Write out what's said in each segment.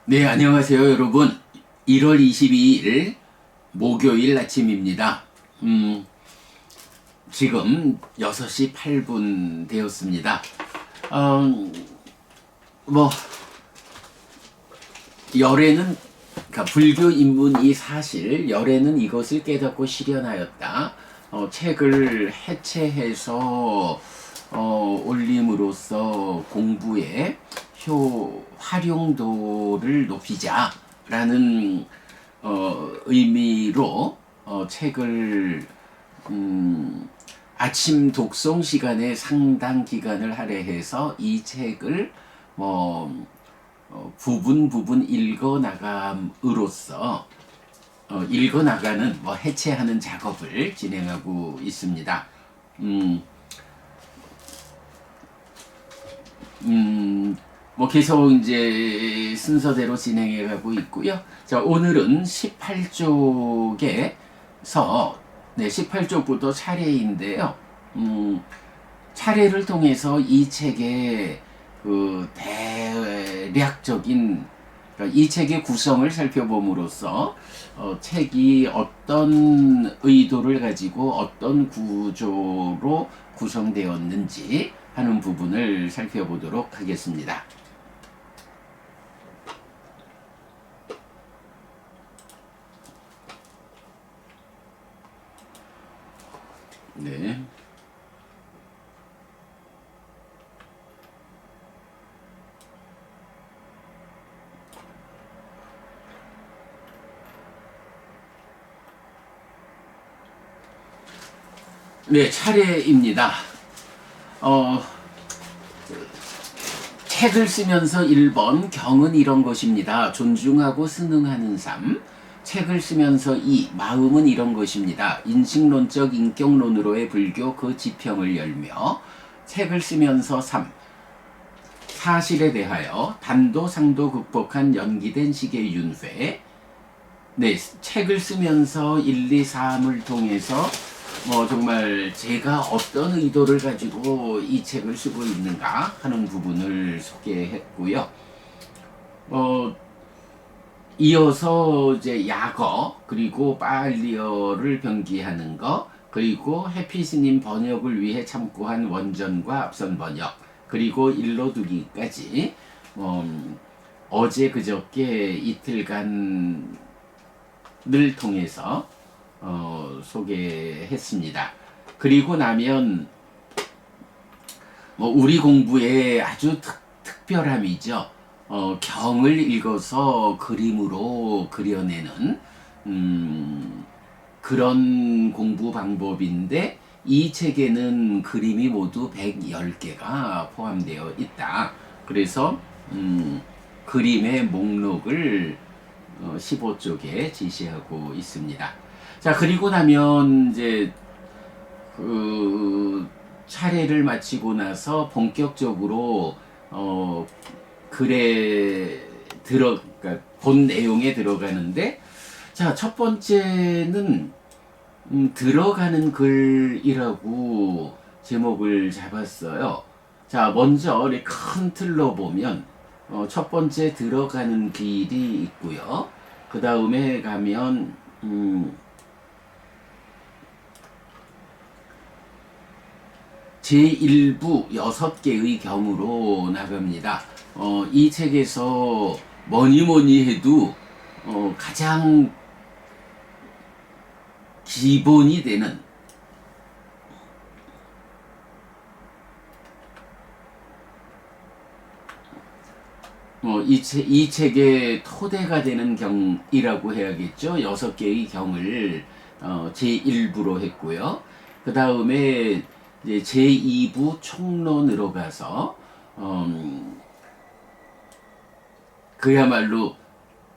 네, 안녕하세요, 여러분. 1월 22일 목요일 아침입니다. 지금 6시 8분 되었습니다. 음, 뭐, 열애는, 그러니까 불교 입문이 사실, 열애는 이것을 깨닫고 실현하였다. 책을 해체해서, 올림으로써 공부에 활용도를 높이자라는 의미로 책을 아침 독송 시간에 상당 기간을 할애해서 이 책을 뭐 부분 부분 읽어 나감으로써 읽어 나가는 뭐 해체하는 작업을 진행하고 있습니다. 뭐 계속 이제 순서대로 진행해 가고 있고요. 자, 오늘은 18쪽에서 네, 18쪽부터 차례인데요. 차례를 통해서 이 책의 그 대략적인 그러니까 이 책의 구성을 살펴봄으로써 책이 어떤 의도를 가지고 어떤 구조로 구성되었는지 하는 부분을 살펴보도록 하겠습니다. 네. 네, 차례입니다. 책을 쓰면서 1번 경은 이런 것입니다. 존중하고 순응하는 삶. 책을 쓰면서 2. 마음은 이런 것입니다. 인식론적 인격론으로의 불교 그 지평을 열며. 책을 쓰면서 3. 사실에 대하여 단도 상도 극복한 연기된 시계 윤회. 네, 책을 쓰면서 1, 2, 3을 통해서 정말 제가 어떤 의도를 가지고 이 책을 쓰고 있는가 하는 부분을 소개했고요. 이어서 이제 약어 그리고 빨리어를 병기하는 거 그리고 해피스님 번역을 위해 참고한 원전과 앞선 번역 그리고 일러두기까지 어제 그저께 이틀간을 통해서 소개했습니다. 그리고 나면 우리 공부에 아주 특별함이죠. 경을 읽어서 그림으로 그려내는 그런 공부 방법인데 이 책에는 그림이 모두 110개가 포함되어 있다. 그래서 그림의 목록을 15쪽에 지시하고 있습니다. 자, 그리고 나면 이제 그 차례를 마치고 나서 본격적으로 글에 그러니까 본 내용에 들어가는데, 자, 첫 번째는 들어가는 글이라고 제목을 잡았어요. 자, 먼저 큰 틀로 보면 첫 번째 들어가는 길이 있고요. 그 다음에 가면 제1부 6개의 경우로 나갑니다. 이 책에서 뭐니 해도 가장 기본이 되는 이 책의 토대가 되는 경이라고 해야겠죠. 6개의 경을 제1부로 했고요. 그 다음에 제2부 총론으로 가서 그야말로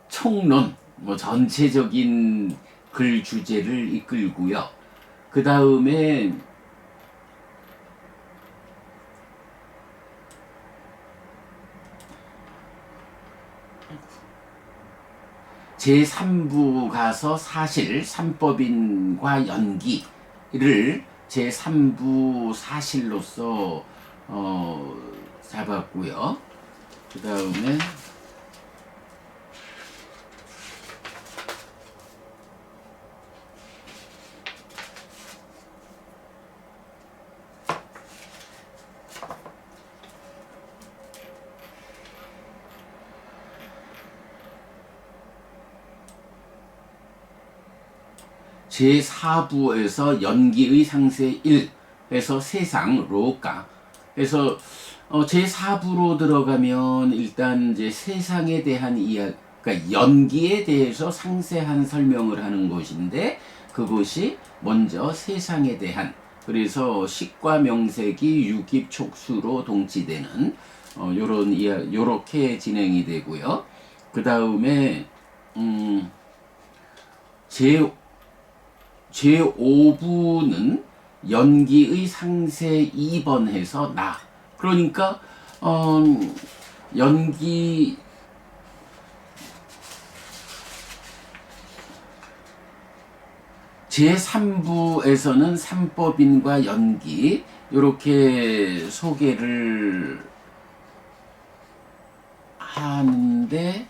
총론, 전체적인 글 주제를 이끌고요. 그 다음에 제3부 가서 사실, 삼법인과 연기를 제3부 사실로서 잡았고요. 그 다음에 제4부에서 연기의 상세 1에서 세상 로까 그래서 제4부로 들어가면 일단 이제 세상에 대한 이야기, 그러니까 연기에 대해서 상세한 설명을 하는 것인데 그것이 먼저 세상에 대한 그래서 식과 명색이 유깁촉수로 동치되는 요렇게 진행이 되고요. 그 다음에 제5부는 연기의 상세 2번 해서 나. 그러니까 연기 제3부에서는 삼법인과 연기 이렇게 소개를 하는데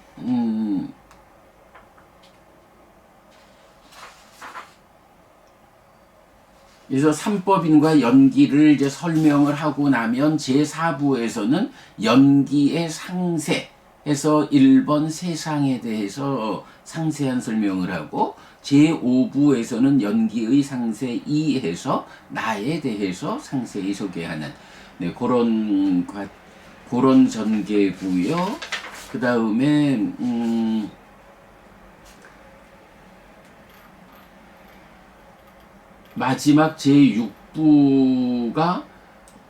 그래서 삼법인과 연기를 이제 설명을 하고 나면 제4부에서는 연기의 상세에서 1번 세상에 대해서 상세한 설명을 하고 제5부에서는 연기의 상세 2에서 나에 대해서 상세히 소개하는 네, 그런 전개고요. 그 다음에 마지막 제6부가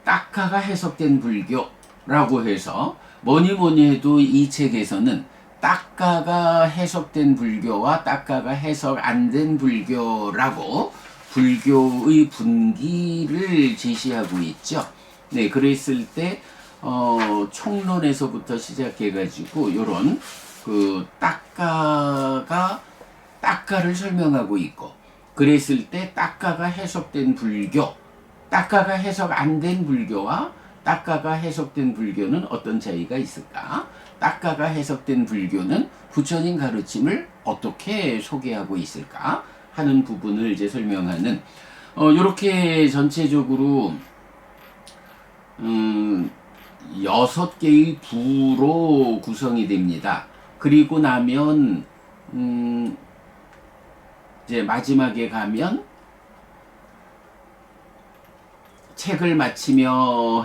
딱가가 해석된 불교라고 해서 뭐니 해도 이 책에서는 딱가가 해석된 불교와 딱가가 해석 안 된 불교라고 불교의 분기를 제시하고 있죠. 네, 그랬을 때 총론에서부터 시작해가지고 요런 그 딱가를 설명하고 있고 그랬을 때 딱가가 해석된 불교, 딱가가 해석 안 된 불교와 딱가가 해석된 불교는 어떤 차이가 있을까? 딱가가 해석된 불교는 부처님 가르침을 어떻게 소개하고 있을까? 하는 부분을 이제 설명하는 이렇게 전체적으로 6개의 부로 구성이 됩니다. 그리고 나면 이제 마지막에 가면 책을 마치며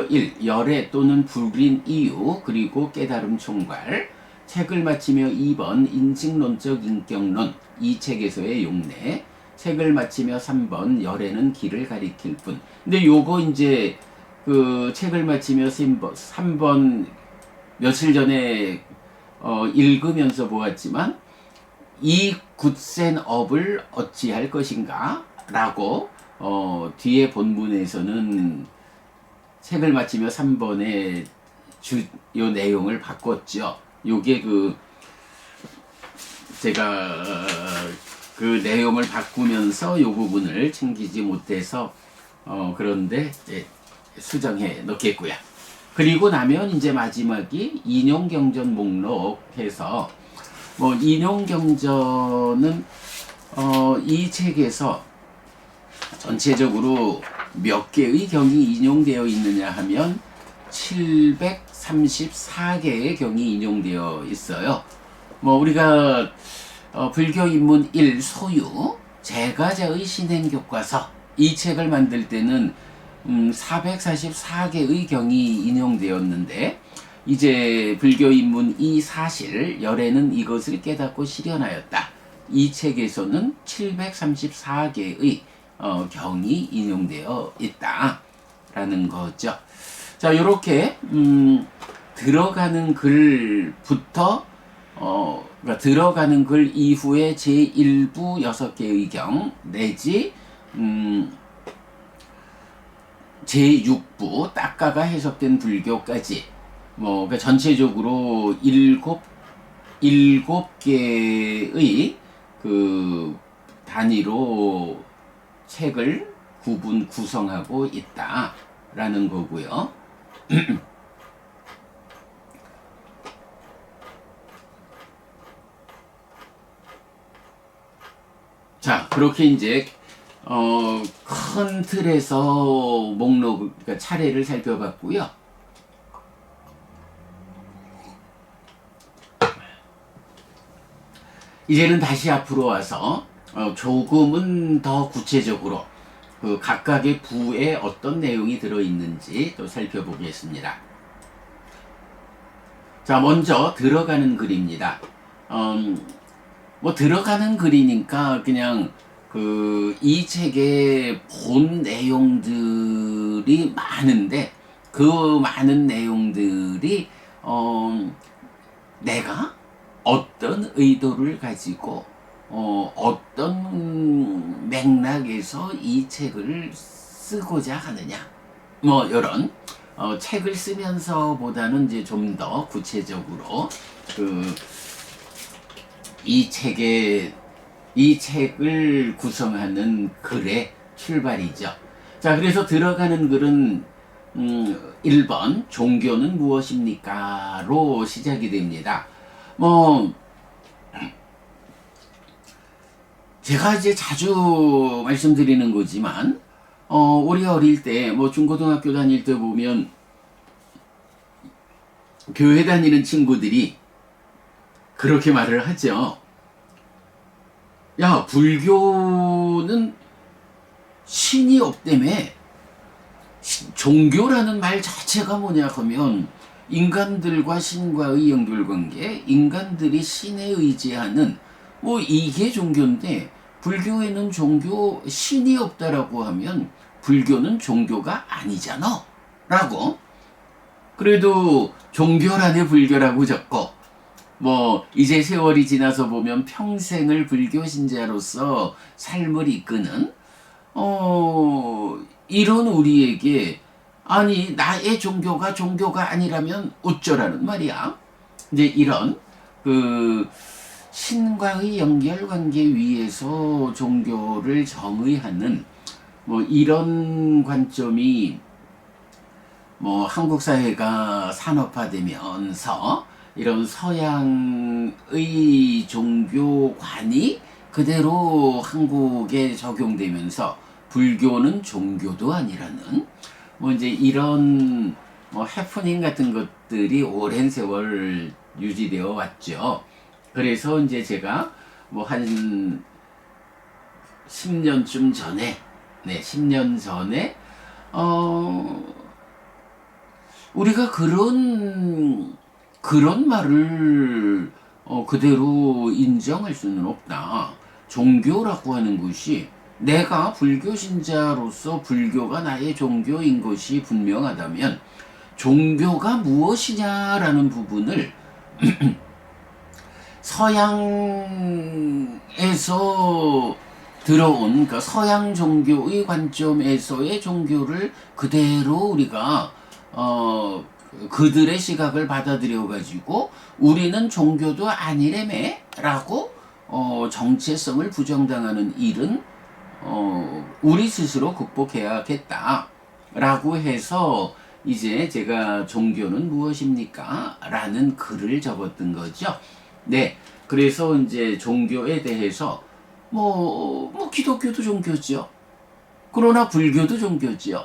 1. 열애 또는 불인 이유 그리고 깨달음 총괄 책을 마치며 2번 인식론적 인격론 이 책에서의 용례 책을 마치며 3번 열애는 길을 가리킬 뿐 근데 요거 이제 그 책을 마치며 3번 며칠 전에 읽으면서 보았지만 이 굳센 업을 어찌할 것인가 라고 뒤에 본문에서는 책을 마치며 3번에 요 내용을 바꿨죠. 요게 제가 그 내용을 바꾸면서 요 부분을 챙기지 못해서 그런데 수정해 놓겠고요. 그리고 나면 이제 마지막이 인용경전 목록 해서 인용경전은 이 책에서 전체적으로 몇 개의 경이 인용되어 있느냐 하면 734개의 경이 인용되어 있어요. 우리가 불교입문 1 소유 제가자의 신행교과서 이 책을 만들 때는 444개의 경이 인용되었는데 이제 불교입문 2 사실 열애는 이것을 깨닫고 실현하였다. 이 책에서는 734개의 경이 인용되어 있다라는 거죠. 자, 이렇게 들어가는 글부터 그러니까 들어가는 글 이후에 제1부 6개의 경 내지 제6부 딱가가 해석된 불교까지 그러니까 전체적으로 7개의 그 단위로 책을 구성하고 있다라는 거고요. 자, 그렇게 이제 큰 틀에서 목록, 그러니까 차례를 살펴봤고요. 이제는 다시 앞으로 와서 조금은 더 구체적으로 그 각각의 부에 어떤 내용이 들어있는지 또 살펴보겠습니다. 자, 먼저 들어가는 글입니다. 뭐 들어가는 글이니까 그냥 이 책의 본 내용들이 많은데 그 많은 내용들이 내가 어떤 의도를 가지고 어떤 맥락에서 이 책을 쓰고자 하느냐, 뭐 이런 책을 쓰면서보다는 이제 좀 더 구체적으로 이 책을 구성하는 글의 출발이죠. 자, 그래서 들어가는 글은 1번 종교는 무엇입니까?로 시작이 됩니다. 뭐 제가 이제 자주 말씀드리는 거지만 우리 어릴 때 뭐 중고등학교 다닐 때 보면 교회 다니는 친구들이 그렇게 말을 하죠. 야, 불교는 신이 없다며. 종교라는 말 자체가 뭐냐 하면 인간들과 신과의 연결관계, 인간들이 신에 의지하는 뭐 이게 종교인데, 불교에는 신이 없다라고 하면 불교는 종교가 아니잖아 라고. 그래도 종교란에 불교라고 적고, 뭐 이제 세월이 지나서 보면 평생을 불교 신자로서 삶을 이끄는 이런 우리에게, 아니 나의 종교가 아니라면 어쩌라는 말이야. 이제 이런 신과의 연결관계 위에서 종교를 정의하는 뭐 이런 관점이 뭐 한국 사회가 산업화되면서 이런 서양의 종교관이 그대로 한국에 적용되면서 불교는 종교도 아니라는 뭐 이제 이런 뭐 해프닝 같은 것들이 오랜 세월 유지되어 왔죠. 그래서 이제 제가 뭐 한 10년쯤 전에, 10년 전에 우리가 그런 말을 그대로 인정할 수는 없다. 종교라고 하는 것이, 내가 불교 신자로서 불교가 나의 종교인 것이 분명하다면 종교가 무엇이냐라는 부분을 서양에서 들어온, 그러니까 서양 종교의 관점에서의 종교를 그대로 우리가 그들의 시각을 받아들여 가지고 우리는 종교도 아니래매 라고 정체성을 부정당하는 일은 우리 스스로 극복해야겠다 라고 해서 이제 제가 종교는 무엇입니까? 라는 글을 적었던 거죠. 네. 그래서 이제 종교에 대해서 뭐 기독교도 종교죠. 그러나 불교도 종교죠.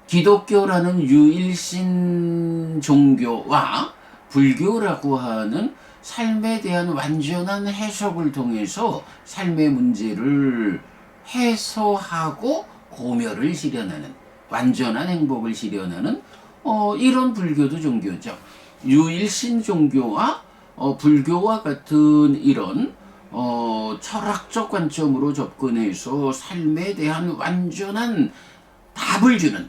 기독교라는 유일신 종교와 불교라고 하는 삶에 대한 완전한 해석을 통해서 삶의 문제를 해소하고 고멸을 실현하는, 완전한 행복을 실현하는 이런 불교도 종교죠. 유일신 종교와 불교와 같은 이런 철학적 관점으로 접근해서 삶에 대한 완전한 답을 주는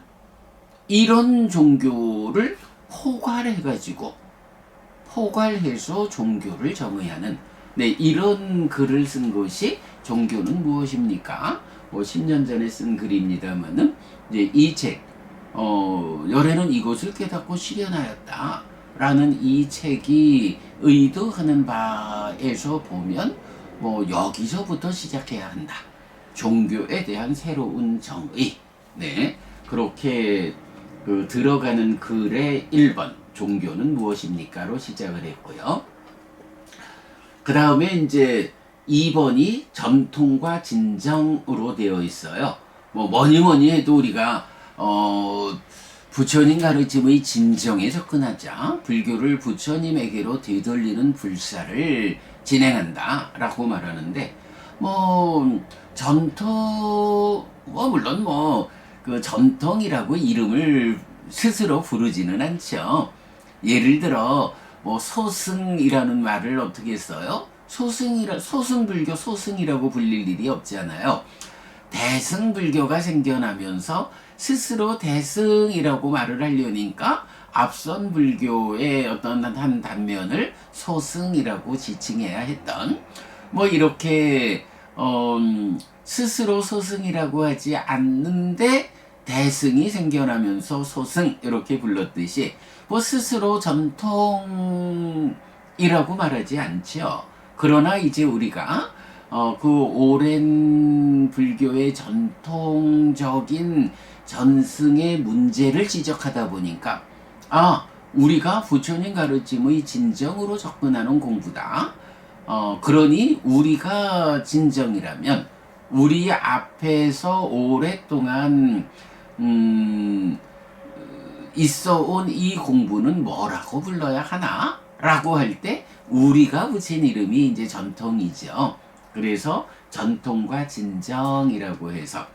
이런 종교를 포괄해서 종교를 정의하는, 이런 글을 쓴 것이 종교는 무엇입니까? 뭐 10년 전에 쓴 글입니다만은 이제 이 책, 열애는 이것을 깨닫고 실현하였다 라는 이 책이 의도하는 바에서 보면 뭐 여기서부터 시작해야 한다. 종교에 대한 새로운 정의. 그렇게 들어가는 글의 1번 종교는 무엇입니까로 시작을 했고요. 그 다음에 이제 2번이 전통과 진정으로 되어 있어요. 뭐 뭐니 해도 우리가 부처님 가르침의 진정에 접근하자, 불교를 부처님에게로 되돌리는 불사를 진행한다라고 말하는데, 뭐 물론 그 전통이라고 이름을 스스로 부르지는 않죠. 예를 들어 소승이라는 말을 어떻게 써요? 소승불교 소승이라고 불릴 일이 없잖아요. 대승불교가 생겨나면서 스스로 대승이라고 말을 하려니까 앞선 불교의 어떤 한 단면을 소승이라고 지칭해야 했던, 이렇게 스스로 소승이라고 하지 않는데 대승이 생겨나면서 소승 이렇게 불렀듯이 스스로 전통이라고 말하지 않죠. 그러나 이제 우리가 그 오랜 불교의 전통적인 전승의 문제를 지적하다 보니까 우리가 부처님 가르침의 진정으로 접근하는 공부다. 그러니 우리가 진정이라면 우리 앞에서 오랫동안 있어온 이 공부는 뭐라고 불러야 하나? 라고 할 때 우리가 붙인 이름이 이제 전통이죠. 그래서 전통과 진정이라고 해서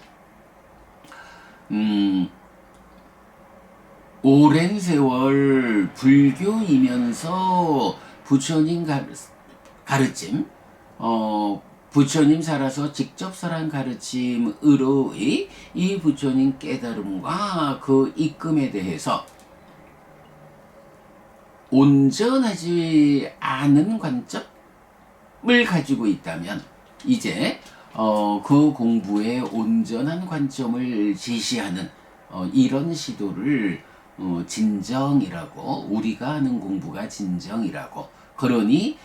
오랜 세월 불교이면서 부처님 가르침, 부처님 살아서 직접 설한 가르침으로의 이 부처님 깨달음과 그 입금에 대해서 온전하지 않은 관점을 가지고 있다면 이제 그 공부의 온전한 관점을 제시하는 이런 시도를 진정이라고, 우리가 하는 공부가 진정이라고. 그러니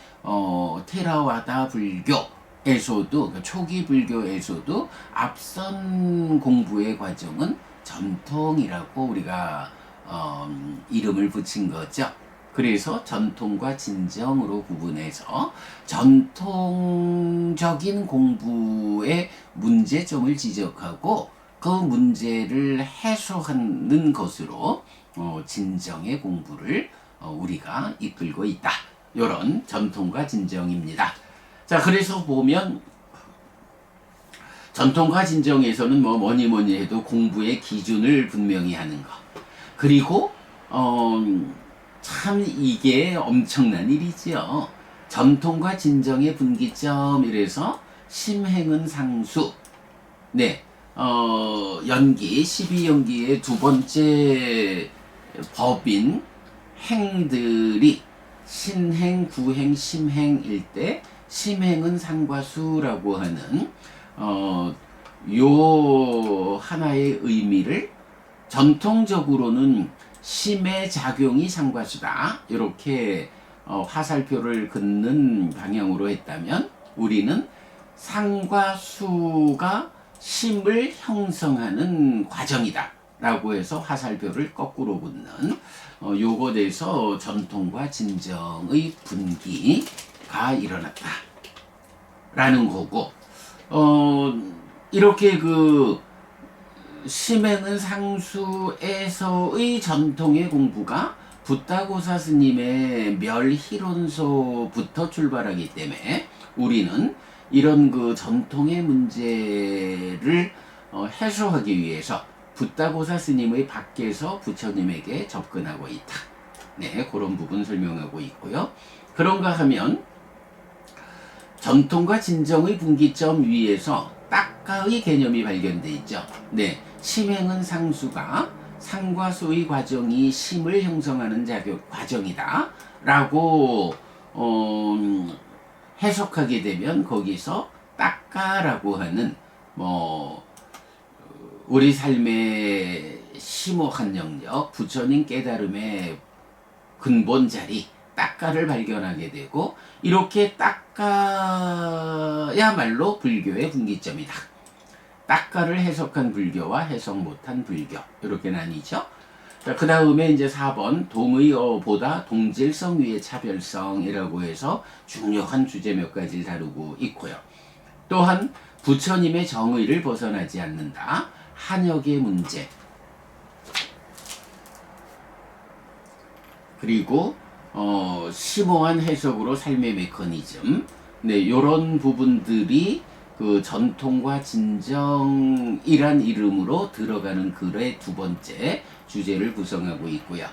테라와다 불교에서도, 초기 불교에서도 앞선 공부의 과정은 전통이라고 우리가 이름을 붙인 거죠. 그래서 전통과 진정으로 구분해서 전통적인 공부의 문제점을 지적하고 그 문제를 해소하는 것으로 진정의 공부를 우리가 이끌고 있다. 이런 전통과 진정입니다. 자, 그래서 보면 전통과 진정에서는 뭐니 해도 공부의 기준을 분명히 하는 것. 그리고 참 이게 엄청난 일이지요. 전통과 진정의 분기점 이래서 심행은 상수. 네. 연기 12연기의 두 번째 법인 행들이 신행, 구행, 심행일 때 심행은 상과 수라고 하는 요 하나의 의미를 전통적으로는 심의 작용이 상과수다 이렇게 화살표를 긋는 방향으로 했다면, 우리는 상과 수가 심을 형성하는 과정이다 라고 해서 화살표를 거꾸로 긋는 요것에서 전통과 진정의 분기가 일어났다 라는 거고, 이렇게 그 심행은 상수에서의 전통의 공부가 붓다고사 스님의 멸희론서부터 출발하기 때문에 우리는 이런 그 전통의 문제를 해소하기 위해서 붓다고사 스님의 밖에서 부처님에게 접근하고 있다. 네, 그런 부분 설명하고 있고요. 그런가 하면 전통과 진정의 분기점 위에서 딱가의 개념이 발견돼 있죠. 네, 심행은 상수가 상과 수의 과정이 심을 형성하는 과정이다 라고 해석하게 되면 거기서 딱가라고 하는 우리 삶의 심오한 영역, 부처님 깨달음의 근본 자리 딱가를 발견하게 되고, 이렇게 딱가야말로 불교의 분기점이다. 딱가를 해석한 불교와 해석 못한 불교 이렇게 나뉘죠. 그 다음에 이제 4번 동의어보다 동질성 위의 차별성이라고 해서 중요한 주제 몇 가지를 다루고 있고요. 또한 부처님의 정의를 벗어나지 않는다. 한역의 문제. 그리고 심오한 해석으로 삶의 메커니즘, 네, 요런 부분들이 그 전통과 진정이란 이름으로 들어가는 글의 두 번째 주제를 구성하고 있고요.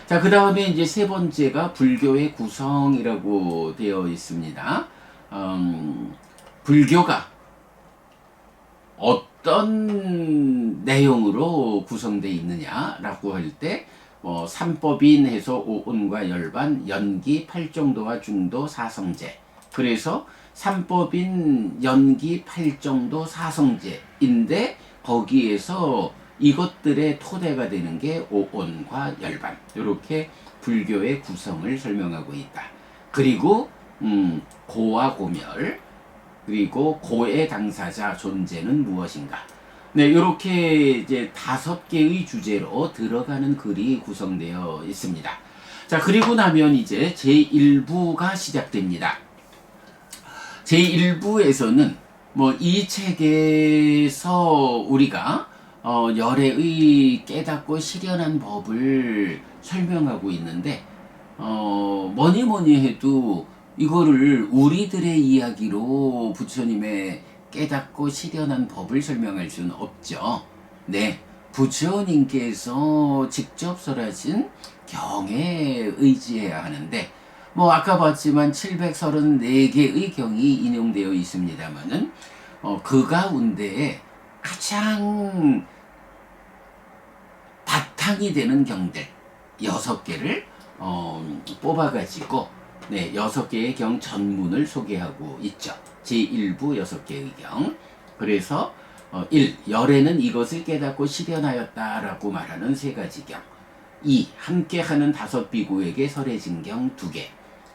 자, 그 다음에 이제 세 번째가 불교의 구성이라고 되어 있습니다. 불교가 어떤 내용으로 구성되어 있느냐라고 할 때, 삼법인 해서 오온과 열반, 연기, 팔정도와 중도, 사성제. 그래서 삼법인, 연기, 팔정도, 사성제인데 거기에서 이것들의 토대가 되는 게 오온과 열반. 이렇게 불교의 구성을 설명하고 있다. 그리고 고와 고멸, 그리고 고의 당사자 존재는 무엇인가. 네, 이렇게 이제 5개의 주제로 들어가는 글이 구성되어 있습니다. 자, 그리고 나면 이제 제1부가 시작됩니다. 제1부에서는 이 책에서 우리가 열애의 깨닫고 실현한 법을 설명하고 있는데, 뭐니 해도 이거를 우리들의 이야기로 부처님의 깨닫고 실현한 법을 설명할 수는 없죠. 네, 부처님께서 직접 설하신 경에 의지해야 하는데, 아까 봤지만 734개의 경이 인용되어 있습니다만은 그 가운데 가장 바탕이 되는 경들 6개를 뽑아가지고 6개의 경 전문을 소개하고 있죠. 제1부 6개의 경. 그래서 1. 열애는 이것을 깨닫고 실현하였다라고 말하는 3가지 경. 2. 함께하는 5비구에게 설해진 경 2개.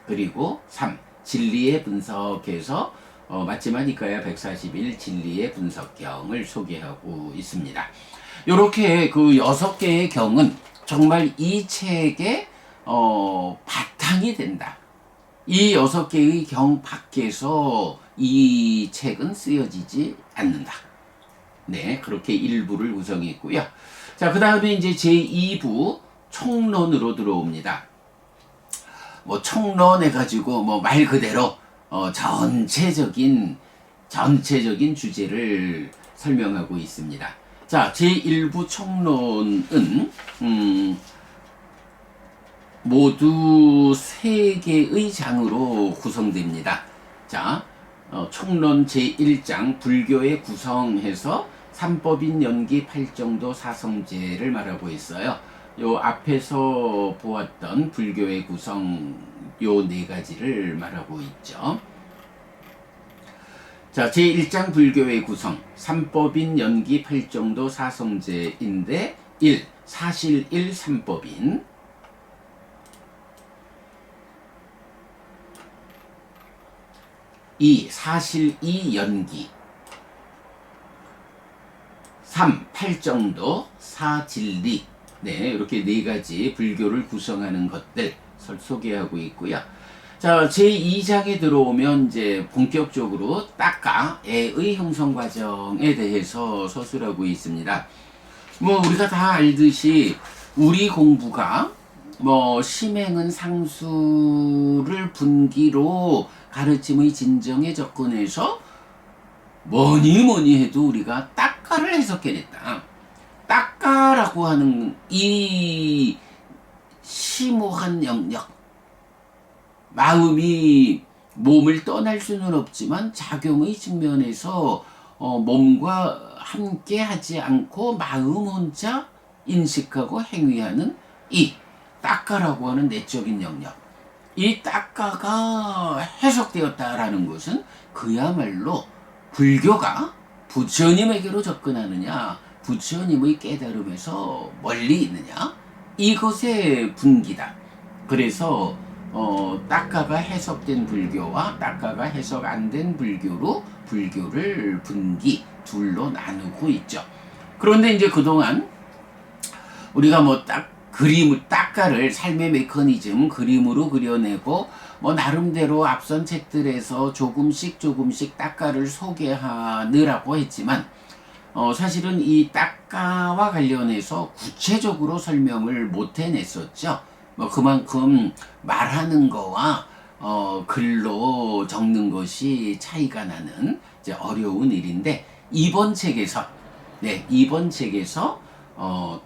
그리고 3. 진리의 분석에서 맞지마니까야 141 진리의 분석경을 소개하고 있습니다. 이렇게 그 6개의 경은 정말 이 책의 바탕이 된다. 이 6개의 경 밖에서 이 책은 쓰여지지 않는다. 네, 그렇게 1부를 구성했고요. 자, 그 다음에 이제 제2부 총론으로 들어옵니다. 총론 해가지고 말 그대로 전체적인 주제를 설명하고 있습니다. 자, 제1부 총론은 모두 3개의 장으로 구성됩니다. 자, 총론 제1장 불교의 구성해서 삼법인, 연기, 팔정도, 사성제를 말하고 있어요. 요 앞에서 보았던 불교의 구성 요 4가지를 말하고 있죠. 자, 제1장 불교의 구성 삼법인, 연기, 팔정도, 사성제인데 1. 사실 1 삼법인 2. 사실 2 연기 3. 팔정도 4. 진리. 네, 이렇게 4가지 불교를 구성하는 것들 소개하고 있고요. 자, 제2장에 들어오면 이제 본격적으로 딱가 애의 형성 과정에 대해서 서술하고 있습니다. 우리가 다 알듯이 우리 공부가 심행은 상수를 분기로 가르침의 진정에 접근해서 뭐니 해도 우리가 딱가를 해석해냈다. 딱가라고 하는 이 심오한 영역, 마음이 몸을 떠날 수는 없지만 작용의 측면에서 몸과 함께 하지 않고 마음 혼자 인식하고 행위하는 이 딱가라고 하는 내적인 영역, 이 딱가가 해석되었다라는 것은 그야말로 불교가 부처님에게로 접근하느냐, 부처님의 깨달음에서 멀리 있느냐, 이것의 분기다. 그래서 딱가가 해석된 불교와 딱가가 해석 안 된 불교로 불교를 분기 둘로 나누고 있죠. 그런데 이제 그동안 우리가 딱가를 삶의 메커니즘 그림으로 그려내고 나름대로 앞선 책들에서 조금씩 딱가를 소개하느라고 했지만 사실은 이 딱가와 관련해서 구체적으로 설명을 못 해냈었죠. 그만큼 말하는 거와 글로 적는 것이 차이가 나는 이제 어려운 일인데 이번 책에서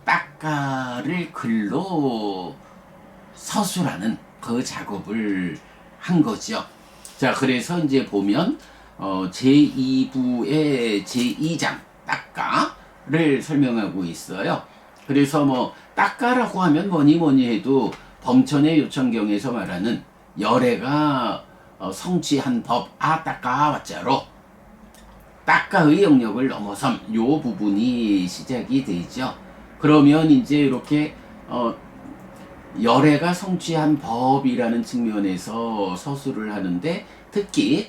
따까를 글로 서술하는 그 작업을 한 거죠. 자, 그래서 이제 보면 제2부의 제2장 따까를 설명하고 있어요. 그래서 뭐 따까라고 하면 뭐니 해도 범천의 요천경에서 말하는 열애가 성취한 법 따까 와자로 따까의 영역을 넘어선 요 부분이 시작이 되죠. 그러면 이제 이렇게 열애가 성취한 법이라는 측면에서 서술을 하는데 특히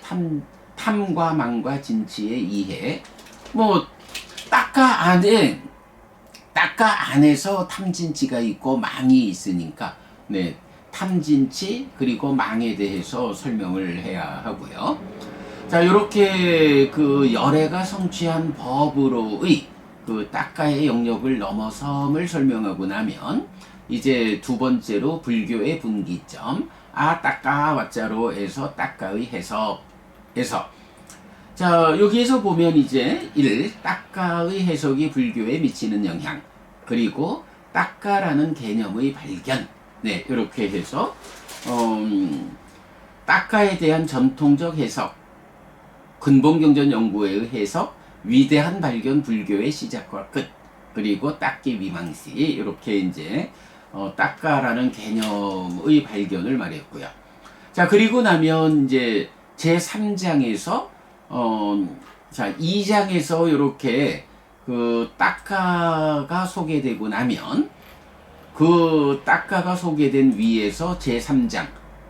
탐과 망과 진치의 이해 뭐 따까 안에서 탐진치가 있고 망이 있으니까 네, 탐진치 그리고 망에 대해서 설명을 해야 하고요. 자, 이렇게 그 열애가 성취한 법으로의 그 따까의 영역을 넘어섬을 설명하고 나면 이제 두 번째로 불교의 분기점 따까 왓자로에서 따까의 해석에서 자, 여기에서 보면 이제 1. 따까의 해석이 불교에 미치는 영향 그리고 따까라는 개념의 발견 네, 이렇게 해서 따까에 대한 전통적 해석 근본경전 연구의 해석 위대한 발견 불교의 시작과 끝 그리고 따끼 위망시 이렇게 이제 따까라는 개념의 발견을 말했고요. 자, 그리고 나면 이제 제3장에서 자, 2장에서 이렇게 그 따까가 소개되고 나면 그 따까가 소개된 위에서 제3장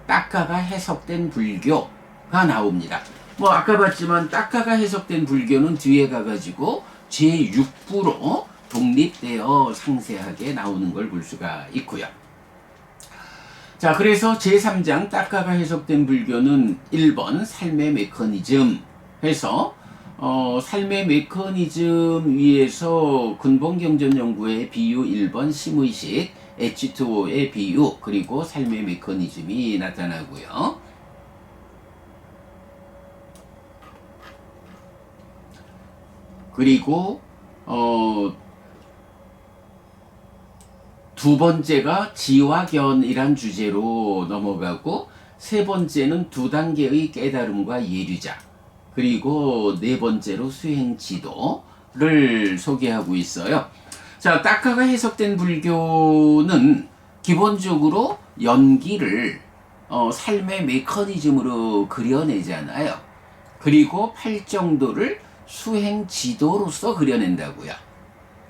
따까가 해석된 불교가 나옵니다. 뭐 아까 봤지만 따까가 해석된 불교는 뒤에 가가지고 제6부로 독립되어 상세하게 나오는 걸 볼 수가 있고요. 자, 그래서 제3장 따까가 해석된 불교는 1번 삶의 메커니즘 해서 삶의 메커니즘 위에서 근본경전 연구의 비유 1번 심의식 H2O의 비유 그리고 삶의 메커니즘이 나타나고요. 그리고 두 번째가 지화견이란 주제로 넘어가고 세 번째는 두 단계의 깨달음과 예류자 그리고 네 번째로 수행 지도를 소개하고 있어요. 자, 따까가 해석된 불교는 기본적으로 연기를 삶의 메커니즘으로 그려내잖아요. 그리고 팔정도를 수행 지도로서 그려낸다고요.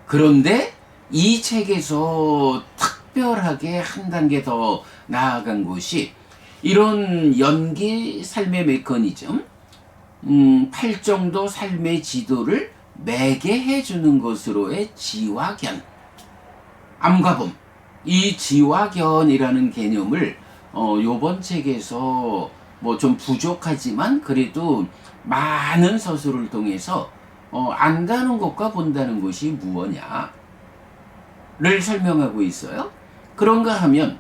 그런데 이 책에서 특별하게 한 단계 더 나아간 것이 이런 연기 삶의 메커니즘, 팔정도 삶의 지도를 매개해 주는 것으로의 지화견, 암과봄, 이 지화견이라는 개념을 요번 책에서 뭐 좀 부족하지만 그래도 많은 서술을 통해서 안다는 것과 본다는 것이 무엇냐를 설명하고 있어요. 그런가 하면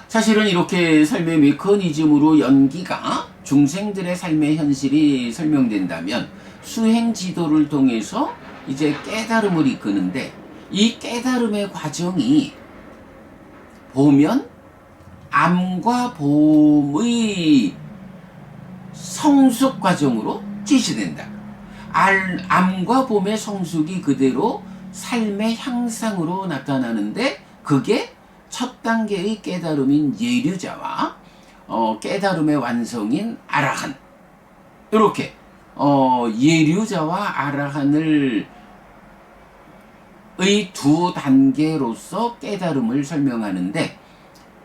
사실은 이렇게 삶의 메커니즘으로 연기가 중생들의 삶의 현실이 설명된다면 수행 지도를 통해서 이제 깨달음을 이끄는데 이 깨달음의 과정이 보면 암과 봄의 성숙 과정으로 지시된다. 암과 봄의 성숙이 그대로 삶의 향상으로 나타나는데 그게 첫 단계의 깨달음인 예류자와 깨달음의 완성인 아라한 이렇게 예류자와 아라한을 의 두 단계로서 깨달음을 설명하는데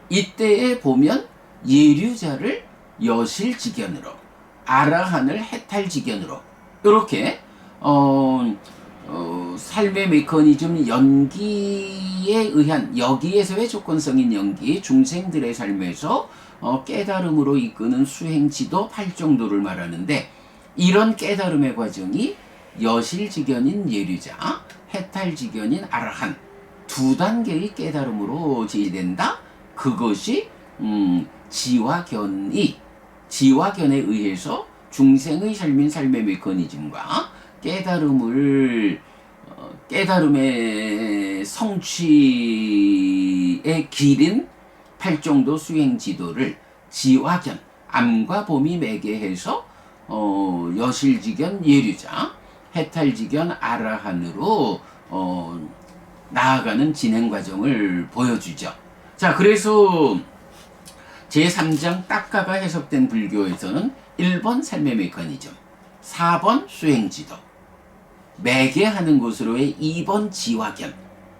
이때에 보면 예류자를 여실지견으로 아라한을 해탈지견으로 이렇게 삶의 메커니즘 연기에 의한 여기에서의 조건성인 연기 중생들의 삶에서 깨달음으로 이끄는 수행지도 팔정도를 말하는데 이런 깨달음의 과정이 여실지견인 예류자 해탈지견인 아라한 두 단계의 깨달음으로 제시된다. 그것이 지와 견에 의해서 중생의 삶인 삶의 메커니즘과 깨달음의 성취의 길인 팔정도 수행 지도를 지와 견, 암과 봄이 매개해서 여실지견 예류자, 해탈지견 아라한으로 나아가는 진행 과정을 보여주죠. 자, 그래서 제3장 딱가가 해석된 불교에서는 1번 삶의 메커니즘, 4번 수행지도, 매개하는 것으로의 2번 지화견,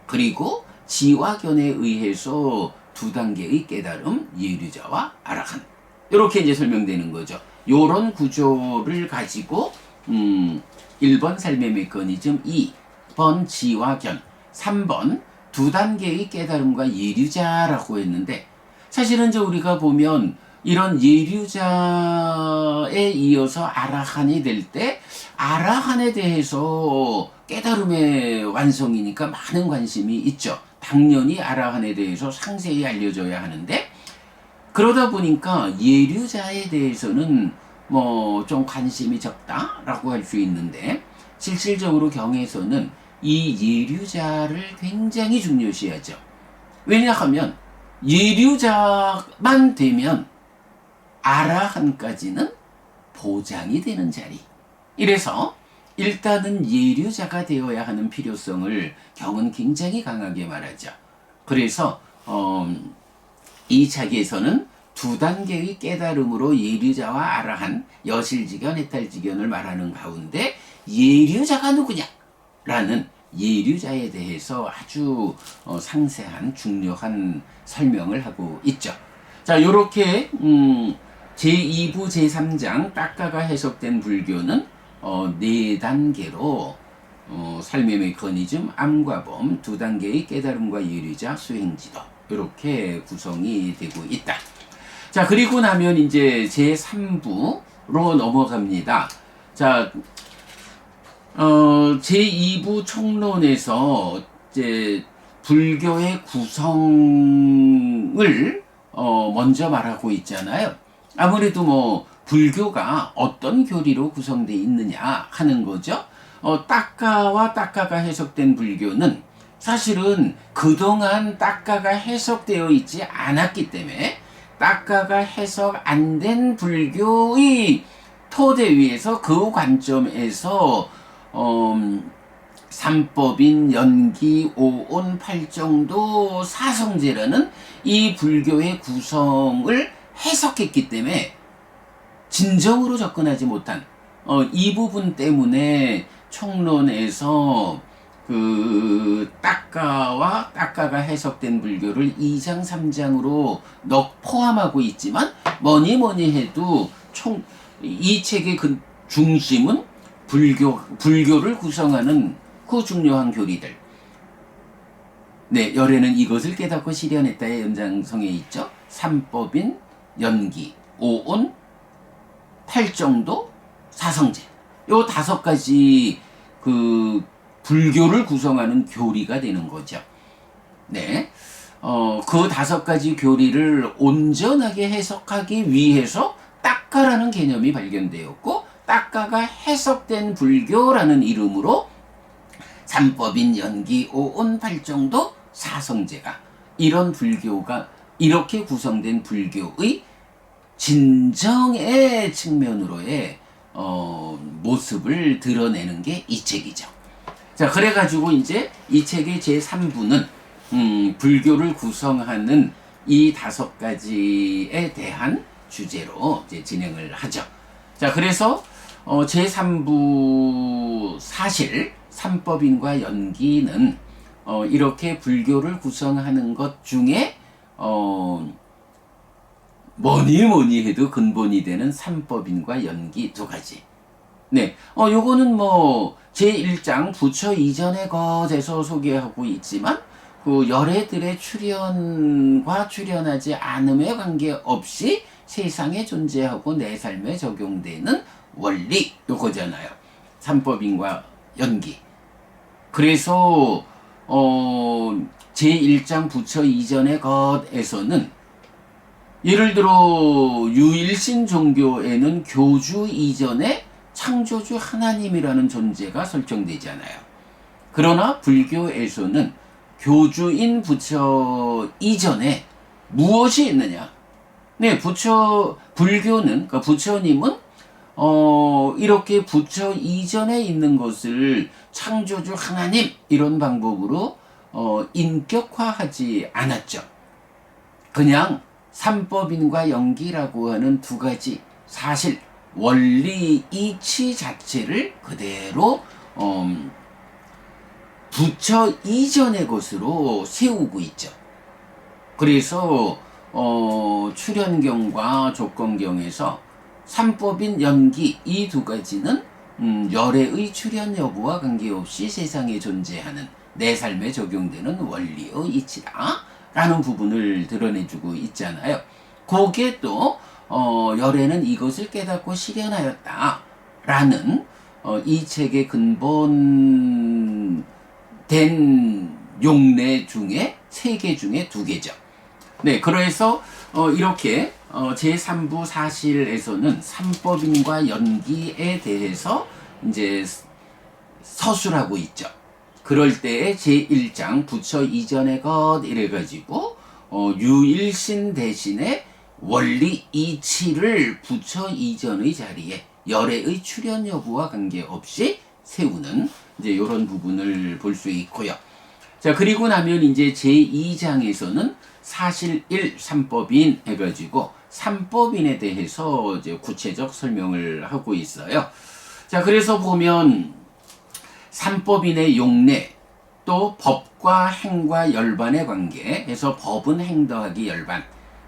그리고 지화견에 의해서 두 단계의 깨달음, 예류자와 아라한, 이렇게 이제 설명되는 거죠. 요런 구조를 가지고 1번 삶의 메커니즘, 2번 지화견, 3번 두 단계의 깨달음과 예류자라고 했는데, 사실은 이제 우리가 보면 이런 예류자에 이어서 아라한이 될 때 아라한에 대해서 깨달음의 완성이니까 많은 관심이 있죠. 당연히 아라한에 대해서 상세히 알려줘야 하는데, 그러다 보니까 예류자에 대해서는 뭐 좀 관심이 적다라고 할 수 있는데, 실질적으로 경에서는 이 예류자를 굉장히 중요시하죠. 왜냐하면 예류자만 되면 아라한까지는 보장이 되는 자리. 이래서 일단은 예류자가 되어야 하는 필요성을 경은 굉장히 강하게 말하죠. 그래서 이 차기에서는 두 단계의 깨달음으로 예류자와 아라한, 여실지견, 해탈지견을 말하는 가운데 예류자가 누구냐라는 예류자에 대해서 아주 상세한 중요한 설명을 하고 있죠. 자, 요렇게 제2부 제3장 딱가가 해석된 불교는 4단계로 삶의 메커니즘, 암과 범, 두 단계의 깨달음과 예류자, 수행지도, 이렇게 구성이 되고 있다. 자, 그리고 나면 이제 제3부로 넘어갑니다. 자, 제2부 총론에서 이제 불교의 구성을 먼저 말하고 있잖아요. 아무래도 뭐 불교가 어떤 교리로 구성되어 있느냐 하는 거죠. 딱가와 딱가가 해석된 불교는 사실은 그동안 딱가가 해석되어 있지 않았기 때문에 딱가가 해석 안 된 불교의 토대 위에서 그 관점에서 삼법인, 연기, 오온, 팔정도, 사성제라는 이 불교의 구성을 해석했기 때문에 진정으로 접근하지 못한 이 부분 때문에 총론에서 그 딱가와 딱가가 해석된 불교를 2장, 3장으로 포함하고 있지만 뭐니 해도 이 책의 그 중심은 불교를 구성하는 그 중요한 교리들. 네, 열애는 이것을 깨닫고 실현했다의 연장성에 있죠. 삼법인, 연기, 오온, 팔정도, 사성제. 요 5가지 그 불교를 구성하는 교리가 되는 거죠. 네. 그 5가지 교리를 온전하게 해석하기 위해서 딱가라는 개념이 발견되었고, 딱가가 해석된 불교라는 이름으로 삼법인, 연기, 오온, 팔정도, 사성제가, 이런 불교가 이렇게 구성된 불교의 진정의 측면으로의 모습을 드러내는 게 이 책이죠. 자, 그래가지고 이제 이 책의 제3부는 불교를 구성하는 이 5가지에 대한 주제로 이제 진행을 하죠. 자, 그래서 제3부 사실, 삼법인과 연기는 이렇게 불교를 구성하는 것 중에 뭐니 해도 근본이 되는 삼법인과 연기 2가지. 네, 요거는 뭐 제1장 부처 이전의 것에서 소개하고 있지만 그 열애들의 출현과 출현하지 않음에 관계없이 세상에 존재하고 내 삶에 적용되는 원리, 요거잖아요. 삼법인과 연기. 그래서 제1장 부처 이전의 것에서는 예를 들어 유일신 종교에는 교주 이전에 창조주 하나님이라는 존재가 설정되잖아요. 그러나 불교에서는 교주인 부처 이전에 무엇이 있느냐? 네, 불교는, 그러니까 부처님은, 이렇게 부처 이전에 있는 것을 창조주 하나님, 이런 방법으로, 인격화하지 않았죠. 그냥 삼법인과 연기라고 하는 두 가지 사실, 원리, 이치 자체를 그대로, 부처 이전의 것으로 세우고 있죠. 그래서 출현경과 조건경에서 삼법인 연기 이 두 가지는 열애의 출현 여부와 관계없이 세상에 존재하는 내 삶에 적용되는 원리의 이치다 라는 부분을 드러내주고 있잖아요. 그게 또 열애는 이것을 깨닫고 실현하였다 라는 이 책의 근본된 용례 중에 3개 중에 2개죠. 네, 그래서 이렇게 제3부 사실에서는 삼법인과 연기에 대해서 이제 서술하고 있죠. 그럴 때에 제1장 부처 이전의 것 이래가지고 유일신 대신에 원리 이치를 부처 이전의 자리에 열애의 출현 여부와 관계없이 세우는 이제 이런 부분을 볼 수 있고요. 자, 그리고 나면 이제 제2장에서는 사실 1 삼법인 해가지고 삼법인에 대해서 이제 구체적 설명을 하고 있어요. 자, 그래서 보면 삼법인의 용례, 또 법과 행과 열반의 관계에서 법은 행 더하기 열반,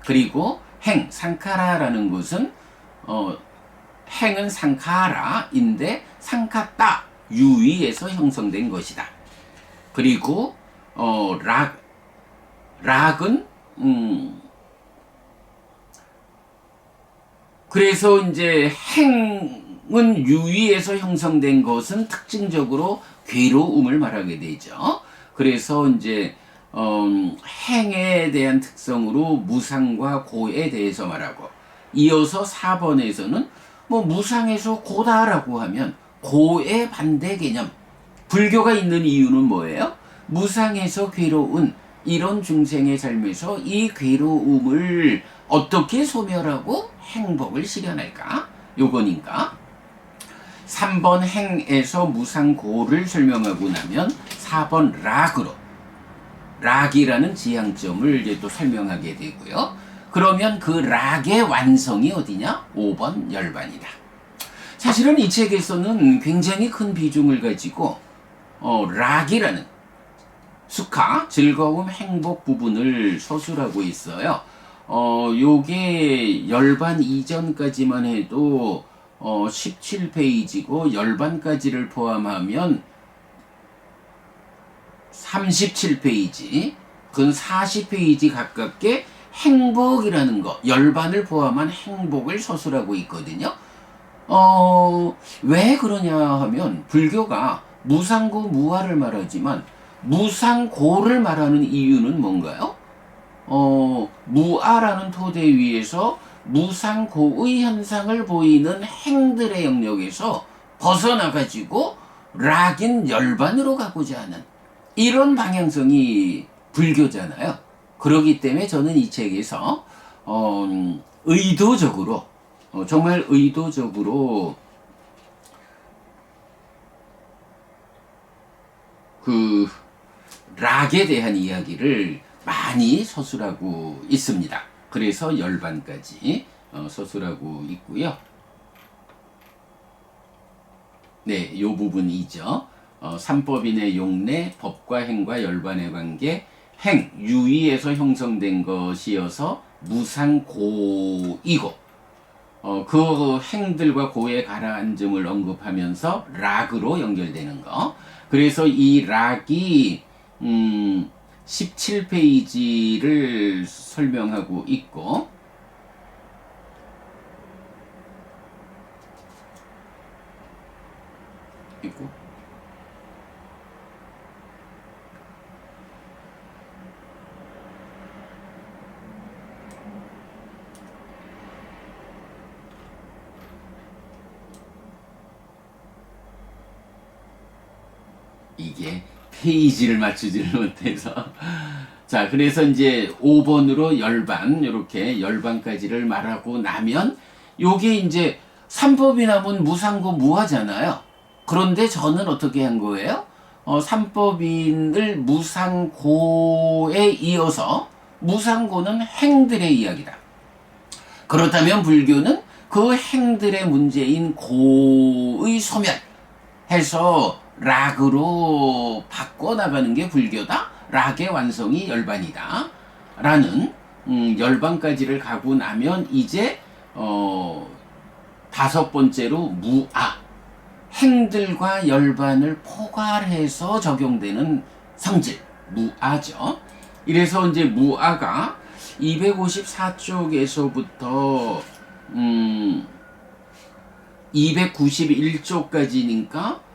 그리고 행, 상카라라는 것은 행은 상카라인데 상카따 유의에서 형성된 것이다. 그리고 락은 그래서 이제 행은 유의에서 형성된 것은 특징적으로 괴로움을 말하게 되죠. 그래서 이제 행에 대한 특성으로 무상과 고에 대해서 말하고, 이어서 4번에서는 뭐 무상에서 고다라고 하면 고의 반대 개념, 불교가 있는 이유는 뭐예요? 무상에서 괴로운 이런 중생의 삶에서 이 괴로움을 어떻게 소멸하고 행복을 실현할까? 요거니까 3번 행에서 무상고를 설명하고 나면 4번 락으로, 락이라는 지향점을 이제 또 설명하게 되고요. 그러면 그 락의 완성이 어디냐? 5번 열반이다. 사실은 이 책에서는 굉장히 큰 비중을 가지고 락이라는 수카, 즐거움, 행복 부분을 서술하고 있어요. 요게 열반 이전까지만 해도 17페이지고 열반까지를 포함하면 37페이지, 그 40페이지 가깝게 행복이라는 거, 열반을 포함한 행복을 서술하고 있거든요. 왜 그러냐 하면 불교가 무상고 무아를 말하지만 무상고를 말하는 이유는 뭔가요? 무아라는 토대 위에서 무상고의 현상을 보이는 행들의 영역에서 벗어나가지고 락인 열반으로 가고자 하는 이런 방향성이 불교잖아요. 그렇기 때문에 저는 이 책에서 의도적으로 정말 의도적으로 그 락에 대한 이야기를 많이 서술하고 있습니다. 그래서 열반까지 서술하고 있고요. 네, 요 부분이죠. 삼법인의 용례, 법과 행과 열반의 관계, 행, 유의에서 형성된 것이어서 무상고이고, 그 행들과 고의 가라앉음을 언급하면서 락으로 연결되는 거. 그래서 이 락이 17페이지를 설명하고 있고, 이게 페이지를 맞추지를 못해서. 자, 그래서 이제 5번으로 열반, 이렇게 열반까지를 말하고 나면, 요게 이제 3법이 나면 무상고 무하잖아요. 그런데 저는 어떻게 한 거예요? 3법인을 무상고에 이어서, 무상고는 행들의 이야기다. 그렇다면 불교는 그 행들의 문제인 고의 소멸해서 락으로 바꿔나가는 게 불교다. 락의 완성이 열반이다. 라는 열반까지를 가고 나면 이제 다섯 번째로 무아. 행들과 열반을 포괄해서 적용되는 성질. 무아죠. 이래서 이제 무아가 254쪽에서부터 291쪽까지니까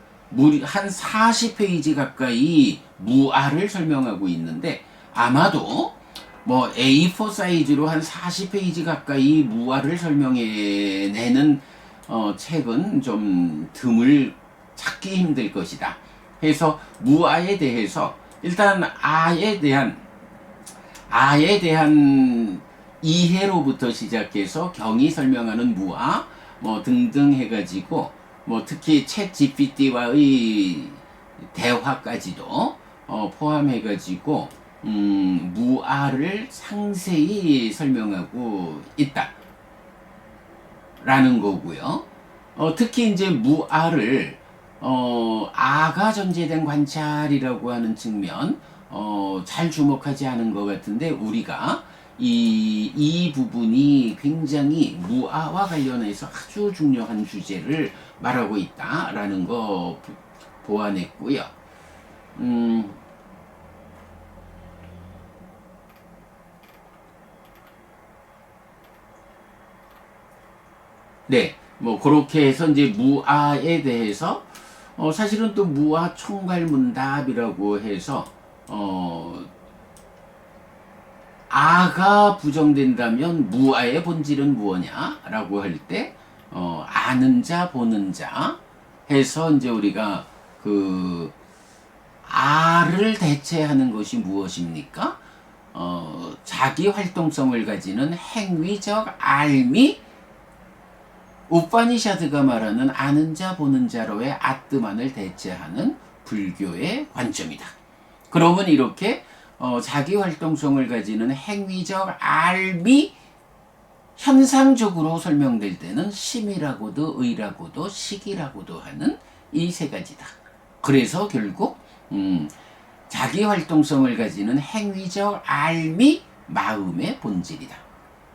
한 40페이지 가까이 무아를 설명하고 있는데, 아마도 뭐 A4 사이즈로 한 40페이지 가까이 무아를 설명해내는 책은 좀 드물, 찾기 힘들 것이다. 해서 무아에 대해서 일단 아에 대한 이해로부터 시작해서 경이 설명하는 무아 뭐 등등 해가지고, 뭐 특히 챗 GPT와의 대화까지도 포함해가지고 무아를 상세히 설명하고 있다라는 거고요. 특히 이제 무아를 아가 전제된 관찰이라고 하는 측면 잘 주목하지 않은 것 같은데, 우리가 이 부분이 굉장히 무아와 관련해서 아주 중요한 주제를 말하고 있다라는 거 보완했고요. 네, 뭐 그렇게 해서 이제 무아에 대해서 사실은 또 무아 총괄문답이라고 해서 아가 부정된다면 무아의 본질은 무엇냐라고 할 때 아는 자 보는 자 해서 이제 우리가 그 아를 대체하는 것이 무엇입니까? 자기 활동성을 가지는 행위적 알미, 우파니샤드가 말하는 아는 자 보는 자로의 아뜨만을 대체하는 불교의 관점이다. 그러면 이렇게 자기 활동성을 가지는 행위적 알미 현상적으로 설명될 때는 심이라고도 의라고도 식이라고도 하는 이 세 가지다. 그래서 결국 자기 활동성을 가지는 행위적 알미 마음의 본질이다.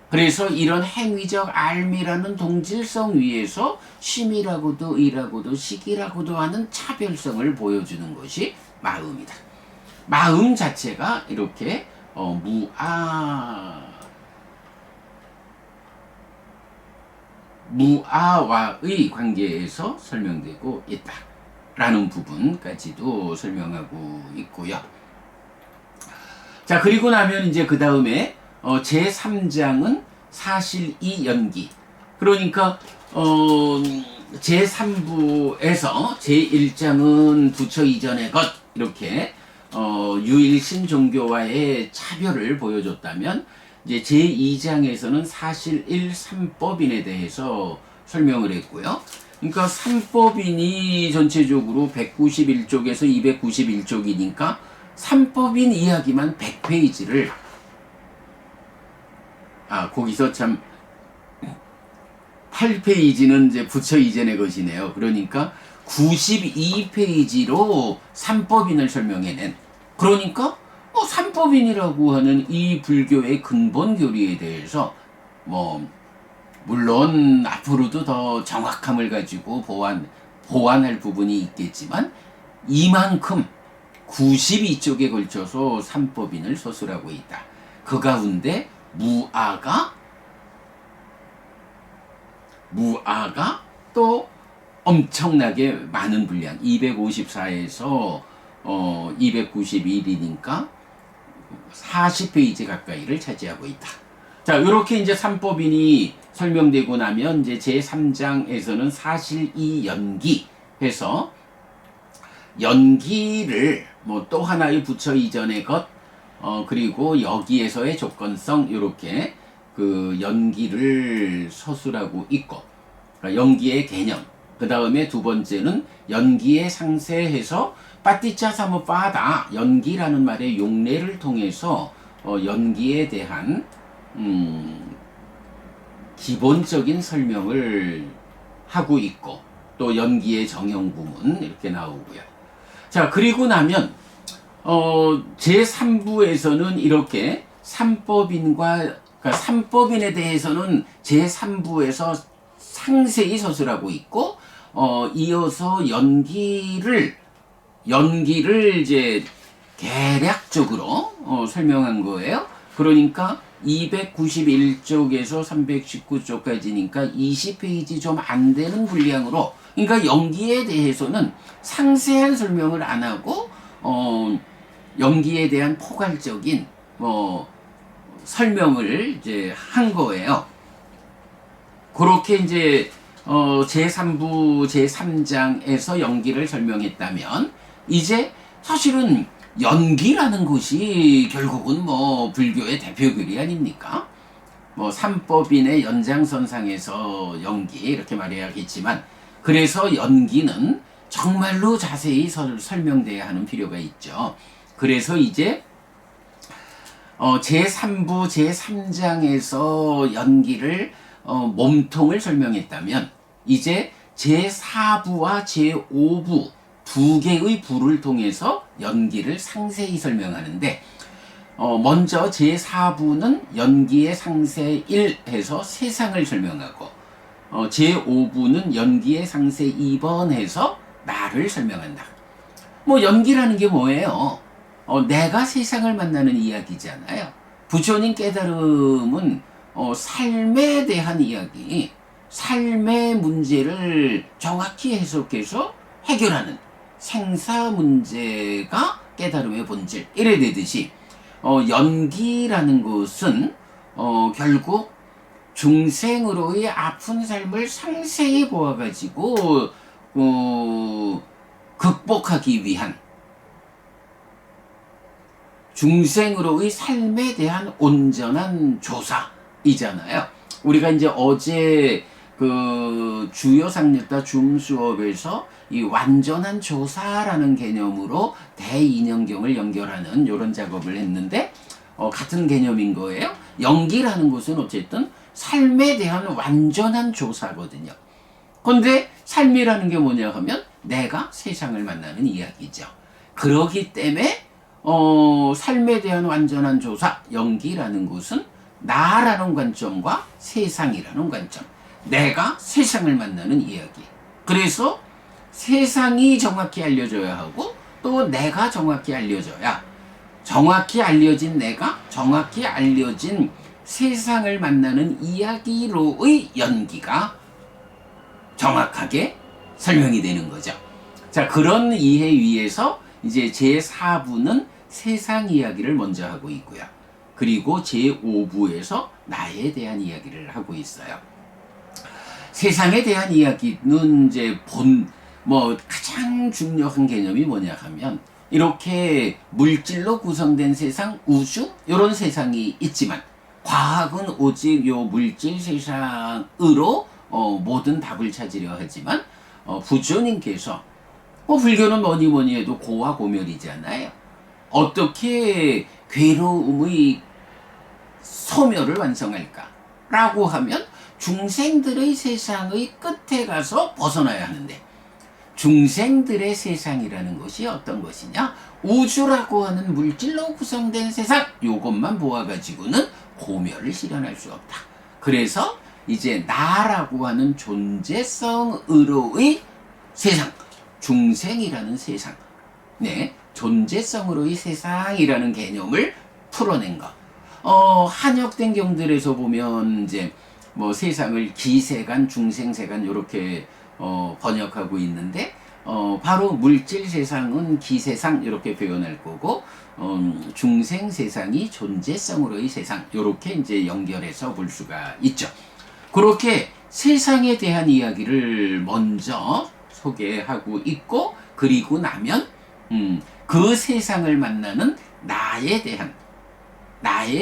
그래서 이런 행위적 알미라는 동질성 위에서 심이라고도 의라고도 식이라고도 하는 차별성을 보여주는 것이 마음이다. 마음 자체가 이렇게 무아와의 관계에서 설명되고 있다라는 부분까지도 설명하고 있고요. 자, 그리고 나면 이제 그 다음에 제3장은 사실이 연기. 그러니까 제3부에서 제1장은 부처 이전의 것, 이렇게 유일신 종교와의 차별을 보여줬다면, 이제 제2장에서는 사실 1, 3법인에 대해서 설명을 했고요. 그러니까 3법인이 전체적으로 191쪽에서 291쪽이니까 3법인 이야기만 100페이지를, 거기서 참 8페이지는 이제 부처 이전의 것이네요. 그러니까 92페이지로 3법인을 설명해낸, 그러니까 삼법인이라고 하는 이 불교의 근본 교리에 대해서 물론 앞으로도 더 정확함을 가지고 보완할 부분이 있겠지만, 이만큼 92쪽에 걸쳐서 삼법인을 서술하고 있다. 그 가운데 무아가 또 엄청나게 많은 분량, 254에서 291이니까 40페이지 가까이를 차지하고 있다. 자, 이렇게 이제 삼법인이 설명되고 나면 이제 제3장에서는 사실 이 연기 해서 연기를 뭐 또 하나의 부처 이전의 것, 그리고 여기에서의 조건성, 요렇게 그 연기를 서술하고 있고, 그러니까 연기의 개념. 그 다음에 두 번째는 연기의 상세해서 빠띠짜 사무빠다, 연기라는 말의 용례를 통해서 연기에 대한 기본적인 설명을 하고 있고, 또 연기의 정형 부문 이렇게 나오고요. 자, 그리고 나면 제3부에서는 이렇게 그러니까 삼법인에 대해서는 제3부에서 상세히 서술하고 있고, 이어서 연기를 이제 개략적으로 설명한 거예요. 그러니까 291쪽에서 319쪽까지니까 20페이지 좀 안 되는 분량으로, 그러니까 연기에 대해서는 상세한 설명을 안 하고 연기에 대한 포괄적인 설명을 이제 한 거예요. 그렇게 이제 제3부 제3장에서 연기를 설명했다면, 이제 사실은 연기라는 것이 결국은 뭐 불교의 대표글이 아닙니까? 뭐 삼법인의 연장선상에서 연기 이렇게 말해야겠지만, 그래서 연기는 정말로 자세히 설명돼야 하는 필요가 있죠. 그래서 이제 제3부 제3장에서 연기를 몸통을 설명했다면, 이제 제4부와 제5부 두 개의 부를 통해서 연기를 상세히 설명하는데, 먼저 제4부는 연기의 상세 1 해서 세상을 설명하고, 제5부는 연기의 상세 2번 해서 나를 설명한다. 뭐 연기라는 게 뭐예요? 내가 세상을 만나는 이야기잖아요. 부처님 깨달음은 삶에 대한 이야기, 삶의 문제를 정확히 해석해서 해결하는 생사 문제가 깨달음의 본질, 이래 되듯이 연기라는 것은 결국 중생으로의 아픈 삶을 상세히 보아가지고 극복하기 위한 중생으로의 삶에 대한 온전한 조사이잖아요. 우리가 이제 어제 그 주요상력다 줌수업에서 이 완전한 조사라는 개념으로 대인연경을 연결하는 이런 작업을 했는데, 같은 개념인 거예요. 연기라는 것은 어쨌든 삶에 대한 완전한 조사거든요. 그런데 삶이라는 게 뭐냐 하면 내가 세상을 만나는 이야기죠. 그러기 때문에 삶에 대한 완전한 조사, 연기라는 것은 나라는 관점과 세상이라는 관점, 내가 세상을 만나는 이야기. 그래서 세상이 정확히 알려져야 하고, 또 내가 정확히 알려져야, 정확히 알려진 내가 정확히 알려진 세상을 만나는 이야기로의 연기가 정확하게 설명이 되는 거죠. 자, 그런 이해 위에서 이제 제4부는 세상 이야기를 먼저 하고 있고요. 그리고 제5부에서 나에 대한 이야기를 하고 있어요. 세상에 대한 이야기는 이제 가장 중요한 개념이 뭐냐 하면, 이렇게 물질로 구성된 세상, 우주, 이런 세상이 있지만, 과학은 오직 요 물질 세상으로 모든 답을 찾으려 하지만, 부처님께서 불교는 뭐니 해도 고와 고멸이잖아요. 어떻게 괴로움의 소멸을 완성할까? 라고 하면 중생들의 세상의 끝에 가서 벗어나야 하는데, 중생들의 세상이라는 것이 어떤 것이냐? 우주라고 하는 물질로 구성된 세상, 요것만 보아가지고는 고멸을 실현할 수 없다. 그래서 이제 나라고 하는 존재성으로의 세상, 중생이라는 세상, 존재성으로의 세상이라는 개념을 풀어낸 것. 한역된 경들에서 보면 이제 뭐 세상을 기세간, 중생세간 이렇게 번역하고 있는데, 바로 물질 세상은 기세상 이렇게 표현할 거고, 중생 세상이 존재성으로의 세상, 이렇게 이제 연결해서 볼 수가 있죠. 그렇게 세상에 대한 이야기를 먼저 소개하고 있고, 그리고 나면 그 세상을 만나는 나에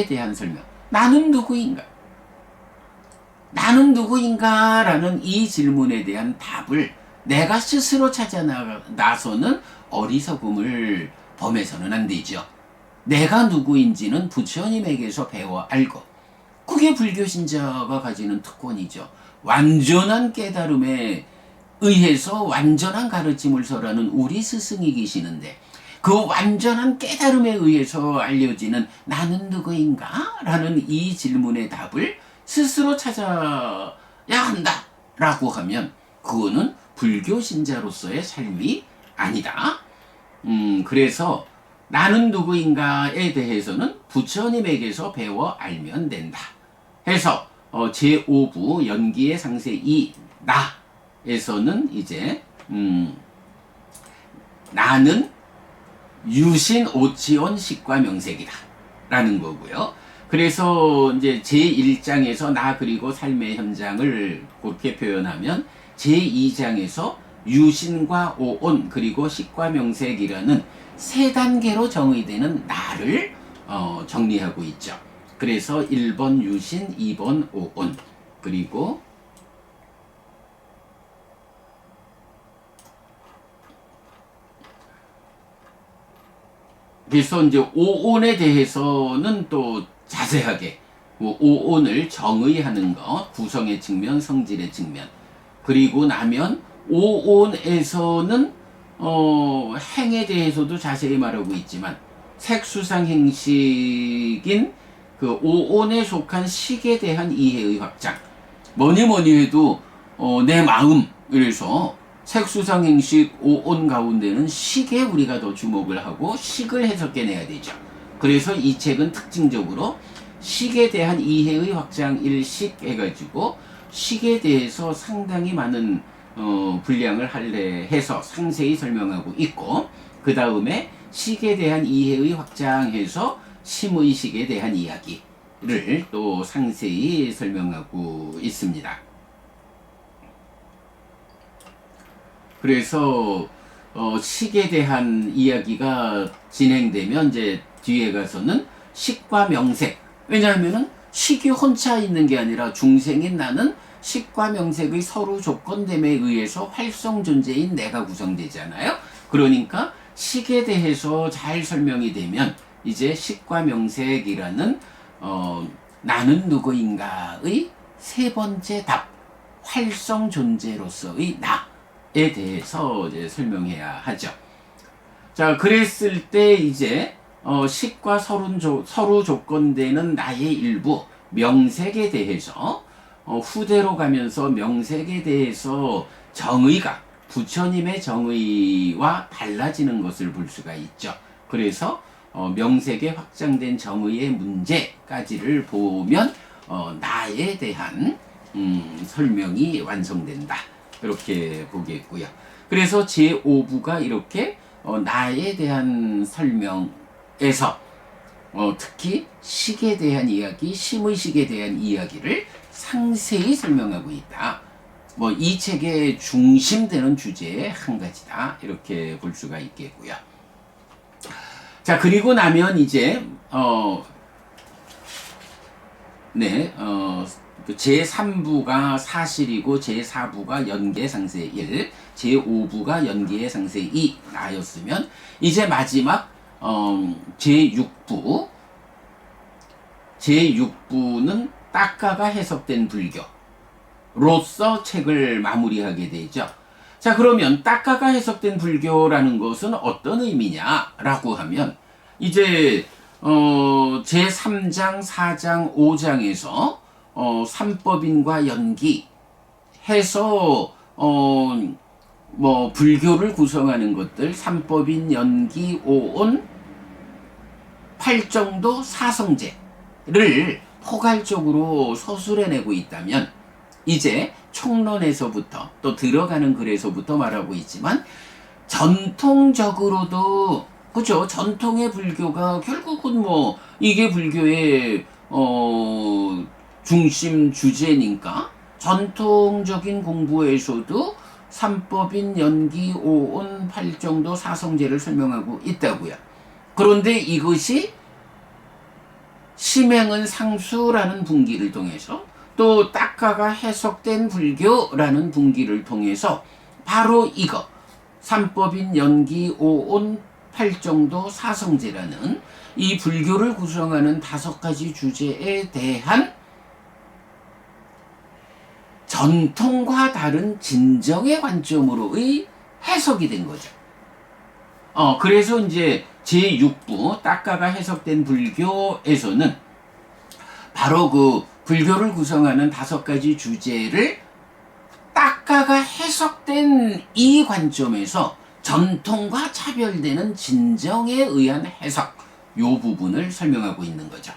대한 설명. 나는 누구인가? 나는 누구인가라는 이 질문에 대한 답을 내가 스스로 찾아 나서는 어리석음을 범해서는 안 되죠. 내가 누구인지는 부처님에게서 배워 알고, 그게 불교 신자가 가지는 특권이죠. 완전한 깨달음에 의해서 완전한 가르침을 설하는 우리 스승이 계시는데, 그 완전한 깨달음에 의해서 알려지는 나는 누구인가? 라는 이 질문의 답을 스스로 찾아야 한다 라고 하면 그거는 불교 신자로서의 삶이 아니다. 그래서 나는 누구인가에 대해서는 부처님에게서 배워 알면 된다 해서 제5부 연기의 상세 2 나에서는 이제 나는 유신 오치온 식과 명색이다 라는 거고요. 그래서 이제 제1장에서 나 그리고 삶의 현장을 그렇게 표현하면 제2장에서 유신과 오온 그리고 식과 명색이라는 세 단계로 정의되는 나를 정리하고 있죠. 그래서 1번 유신, 2번 오온, 그리고 그래서 이제 오온에 대해서는 또 자세하게 오온을 정의하는 것, 구성의 측면, 성질의 측면. 그리고 나면 오온에서는 행에 대해서도 자세히 말하고 있지만 색수상 행식인 그 오온에 속한 식에 대한 이해의 확장. 뭐니 해도 내 마음, 그래서 색수상 행식 오온 가운데는 식에 우리가 더 주목을 하고 식을 해석해내야 되죠. 그래서 이 책은 특징적으로 식에 대한 이해의 확장 일식 해가지고 식에 대해서 상당히 많은 분량을 할애해서 상세히 설명하고 있고, 그 다음에 식에 대한 이해의 확장해서 심의식에 대한 이야기를 또 상세히 설명하고 있습니다. 그래서 식에 대한 이야기가 진행되면 이제 뒤에 가서는 식과 명색. 왜냐하면은 식이 혼자 있는 게 아니라 중생인 나는 식과 명색의 서로 조건됨에 의해서 활성 존재인 내가 구성되잖아요. 그러니까 식에 대해서 잘 설명이 되면 이제 식과 명색이라는 나는 누구인가의 세 번째 답, 활성 존재로서의 나에 대해서 이제 설명해야 하죠. 자, 그랬을 때 이제 식과 서로 조건되는 나의 일부 명색에 대해서 후대로 가면서 명색에 대해서 정의가 부처님의 정의와 달라지는 것을 볼 수가 있죠. 그래서 명색에 확장된 정의의 문제까지를 보면 나에 대한 설명이 완성된다. 그렇게 보겠고요. 그래서 제5부가 이렇게 나에 대한 설명에서 특히 식에 대한 이야기, 심의식에 대한 이야기를 상세히 설명하고 있다. 뭐 이 책의 중심되는 주제의 한 가지다. 이렇게 볼 수가 있겠고요. 자, 그리고 나면 이제 제3부가 사실이고 제4부가 연계 상세 1, 제5부가 연계 상세 2 나였으면 이제 마지막 제6부는 딱가가 해석된 불교로서 책을 마무리하게 되죠. 자, 그러면 딱가가 해석된 불교라는 것은 어떤 의미냐라고 하면 이제 제3장, 4장, 5장에서 삼법인과 연기해서 뭐 불교를 구성하는 것들, 삼법인, 연기, 오온, 팔정도, 사성제를 포괄적으로 서술해내고 있다면 이제 총론에서부터 또 들어가는 글에서부터 말하고 있지만 전통적으로도 그죠? 전통의 불교가 결국은 뭐 이게 불교의 중심 주제니까 전통적인 공부에서도 삼법인 연기 오온 팔정도 사성제를 설명하고 있다고요. 그런데 이것이 심행은 상수라는 분기를 통해서 또 딱가가 해석된 불교라는 분기를 통해서 바로 이거 삼법인 연기 오온 팔정도 사성제라는 이 불교를 구성하는 5가지 주제에 대한 전통과 다른 진정의 관점으로의 해석이 된 거죠. 그래서 이제 제6부 딱가가 해석된 불교에서는 바로 그 불교를 구성하는 5가지 주제를 딱가가 해석된 이 관점에서 전통과 차별되는 진정에 의한 해석, 요 부분을 설명하고 있는 거죠.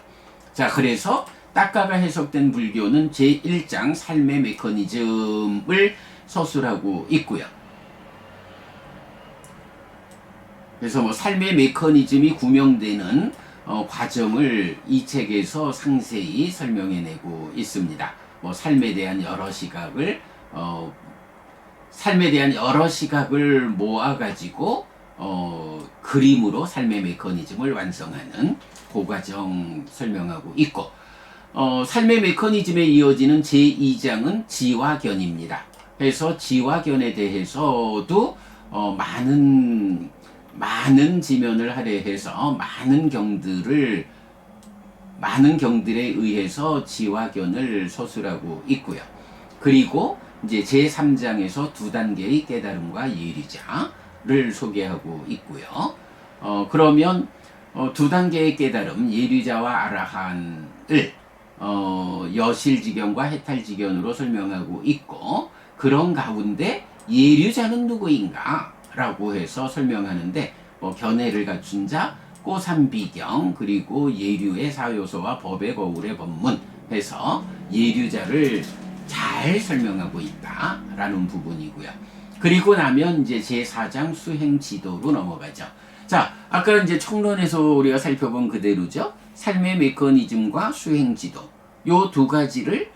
자, 그래서 딱가가 해석된 불교는 제1장 삶의 메커니즘을 서술하고 있고요. 그래서 뭐 삶의 메커니즘이 구명되는 과정을 이 책에서 상세히 설명해내고 있습니다. 뭐 삶에 대한 여러 시각을 모아가지고 그림으로 삶의 메커니즘을 완성하는 그 과정 설명하고 있고, 삶의 메커니즘에 이어지는 제2장은 지화견입니다. 그래서 지화견에 대해서도 많은 지면을 할애해서 많은 경들에 의해서 지화견을 서술하고 있고요. 그리고 이제 제3장에서 2단계의 깨달음과 예리자를 소개하고 있고요. 그러면 2단계의 깨달음, 예리자와 아라한을 여실지견과 해탈지견으로 설명하고 있고, 그런 가운데 예류자는 누구인가? 라고 해서 설명하는데, 견해를 갖춘 자, 꼬삼비경, 그리고 예류의 사요소와 법의 거울의 법문 해서 예류자를 잘 설명하고 있다라는 부분이고요. 그리고 나면 이제 제4장 수행 지도로 넘어가죠. 자, 아까 이제 총론에서 우리가 살펴본 그대로죠. 삶의 메커니즘과 수행 지도, 요 2가지를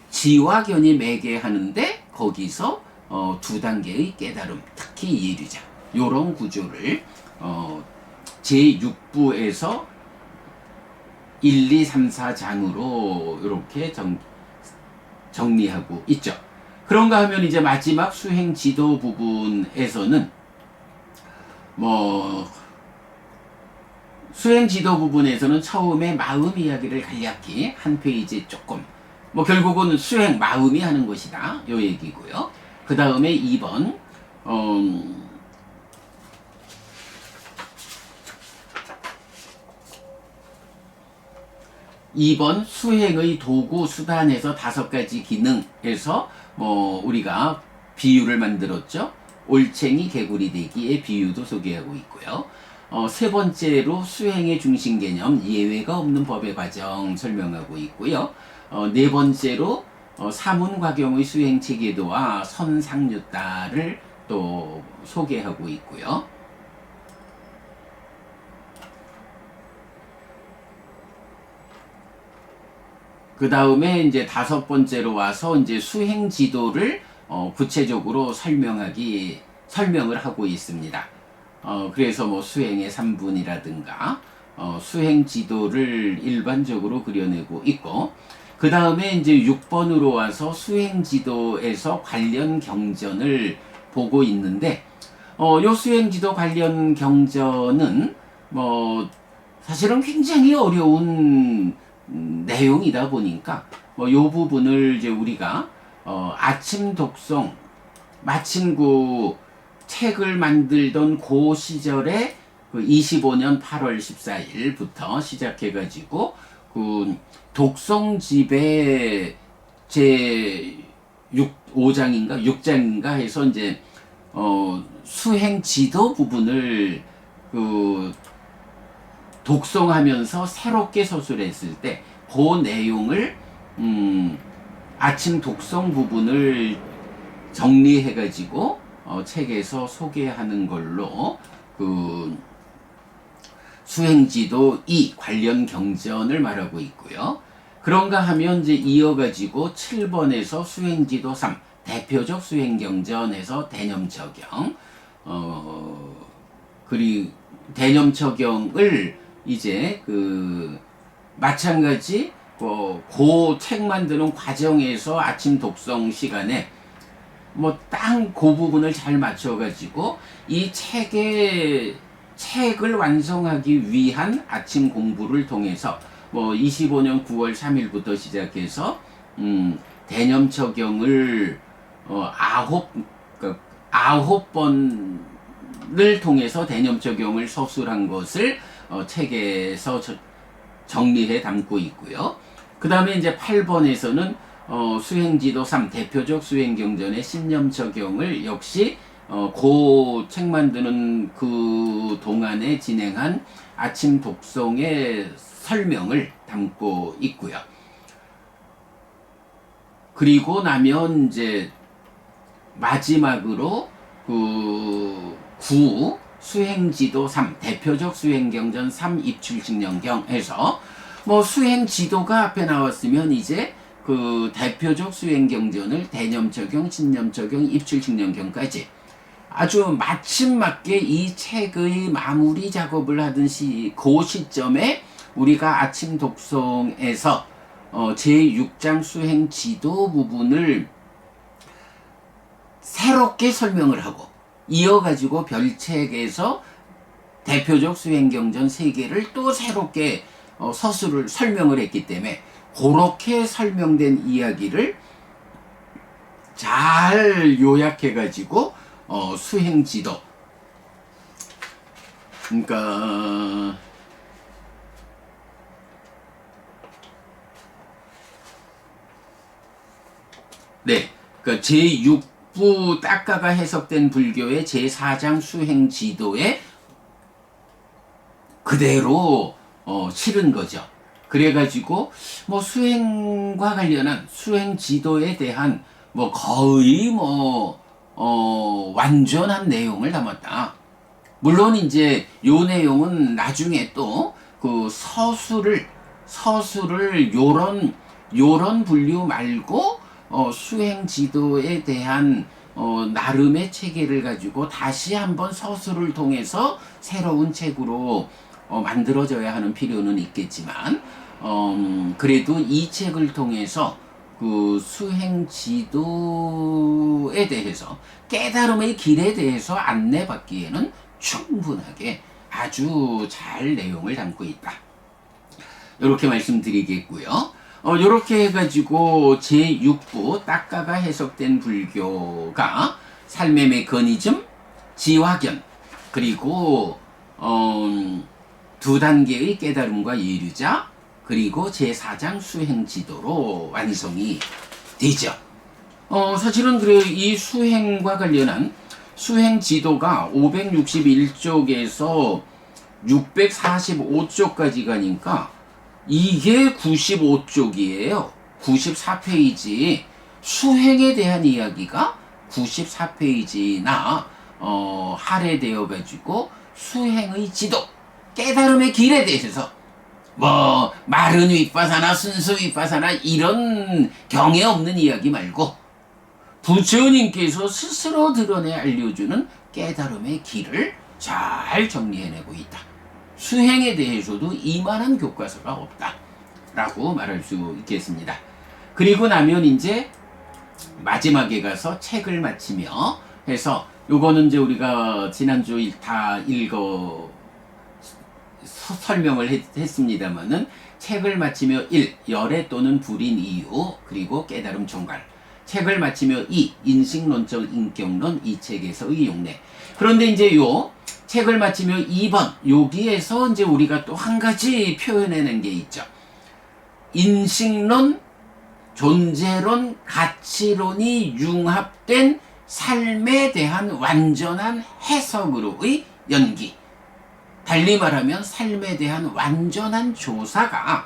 지화견이 매개하는데 거기서 2단계의 깨달음, 특히 예류자, 요런 구조를 제6부에서 1, 2, 3, 4장으로 이렇게 정리하고 있죠. 그런가 하면 이제 마지막 수행 지도 부분에서는 수행 지도 부분에서는 처음에 마음 이야기를 간략히 한 페이지 조금, 결국은 수행 마음이 하는 것이다, 요 얘기고요. 그 다음에 2번 수행의 도구 수단에서 5가지 기능에서 우리가 비유를 만들었죠. 올챙이 개구리 되기의 비유도 소개하고 있고요. 3번째로 수행의 중심 개념, 예외가 없는 법의 과정 설명하고 있고요. 4번째로 사문과경의 수행 체계도와 선상유다를 또 소개하고 있고요. 그 다음에 이제 5번째로 와서 이제 수행 지도를 구체적으로 설명을 하고 있습니다. 그래서 수행의 3분이라든가 수행 지도를 일반적으로 그려내고 있고, 그 다음에 이제 6번으로 와서 수행 지도에서 관련 경전을 보고 있는데, 요 수행 지도 관련 경전은 사실은 굉장히 어려운 내용이다 보니까 요 부분을 이제 우리가 아침 독송, 마침 그 책을 만들던 그 시절에 그 25년 8월 14일부터 시작해가지고 그 독송집의 제 5장인가 6장인가 해서 이제 수행 지도 부분을 그 독송하면서 새롭게 서술했을 때 그 내용을 아침 독송 부분을 정리해가지고 책에서 소개하는 걸로 그 수행지도 2 관련 경전을 말하고 있고요. 그런가 하면 이제 이어가지고 7번에서 수행지도 3 대표적 수행경전에서 대념처경, 그리고 대념처경을 이제 마찬가지 그 책 만드는 과정에서 아침 독성 시간에 딱 그 부분을 잘 맞춰가지고 이 책을 완성하기 위한 아침 공부를 통해서 25년 9월 3일부터 시작해서 대념처경을 아홉 번을 통해서 대념처경을 서술한 것을 책에서 정리해 담고 있고요. 그 다음에 이제 8번에서는 수행지도 3 대표적 수행경전의 신념처경을 역시 그 책 만드는 그 동안에 진행한 아침 독성의 설명을 담고 있고요. 그리고 나면 이제 마지막으로 수행지도 3 대표적 수행경전 3 입출직령경 해서 수행지도가 앞에 나왔으면 이제 대표적 수행경전을 대념처경, 신념처경, 입출직령경까지 아주 마침 맞게 이 책의 마무리 작업을 하던 그 시점에 우리가 아침 독성에서 제6장 수행지도 부분을 새롭게 설명을 하고 이어가지고 별책에서 대표적 수행경전 3개를 또 새롭게 서술을 설명을 했기 때문에 그렇게 설명된 이야기를 잘 요약해가지고 수행지도, 그러니까 그러니까 제6부 딱가가 해석된 불교의 제4장 수행지도에 그대로 실은 거죠. 그래가지고 수행과 관련한 수행지도에 대한 거의 완전한 내용을 담았다. 물론 이제 요 내용은 나중에 또 서술을 요런 분류 말고 수행지도에 대한 나름의 체계를 가지고 다시 한번 서술을 통해서 새로운 책으로 만들어져야 하는 필요는 있겠지만 그래도 이 책을 통해서 수행지도에 대해서 깨달음의 길에 대해서 안내받기에는 충분하게 아주 잘 내용을 담고 있다. 이렇게 말씀드리겠고요. 이렇게 해가지고 제6부 딱가가 해석된 불교가 삶의 메커니즘, 지화견, 그리고 두 단계의 깨달음과 예류자, 그리고 제4장 수행지도로 완성이 되죠. 사실은 이 수행과 관련한 수행지도가 561쪽에서 645쪽까지 가니까 이게 95쪽이에요. 94페이지 수행에 대한 이야기가 94페이지나 할애되어 가지고 수행의 지도, 깨달음의 길에 대해서 마른 윗바사나 순수 윗바사나 이런 경에 없는 이야기 말고 부처님께서 스스로 드러내 알려주는 깨달음의 길을 잘 정리해내고 있다. 수행에 대해서도 이만한 교과서가 없다 라고 말할 수 있겠습니다. 그리고 나면 이제 마지막에 가서 책을 마치며 해서 요거는 이제 우리가 지난주 다 설명을 했습니다만은 책을 마치며 1. 열애 또는 불인 이유, 그리고 깨달음 총괄. 책을 마치며 2. 인식론적 인격론, 이 책에서의 용례. 그런데 이제 요 책을 마치며 2번 여기에서 이제 우리가 또 한 가지 표현해낸 게 있죠. 인식론, 존재론, 가치론이 융합된 삶에 대한 완전한 해석으로의 연기. 달리 말하면 삶에 대한 완전한 조사가,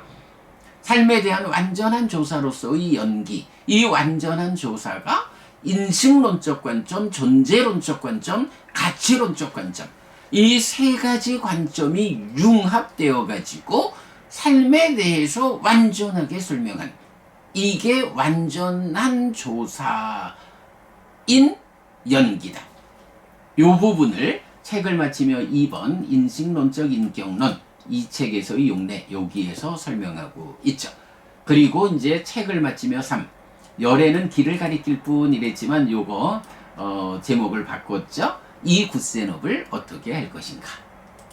삶에 대한 완전한 조사로서의 연기, 이 완전한 조사가 인식론적 관점, 존재론적 관점, 가치론적 관점, 이 세 가지 관점이 융합되어 가지고 삶에 대해서 완전하게 설명한, 이게 완전한 조사의 인 연기다. 요 부분을 책을 마치며 2번 인식론적 인격론 이 책에서의 용례 여기에서 설명하고 있죠. 그리고 이제 책을 마치며 3 열에는 길을 가리킬 뿐 이랬지만 요거 제목을 바꿨죠. 이 굿센업을 어떻게 할 것인가.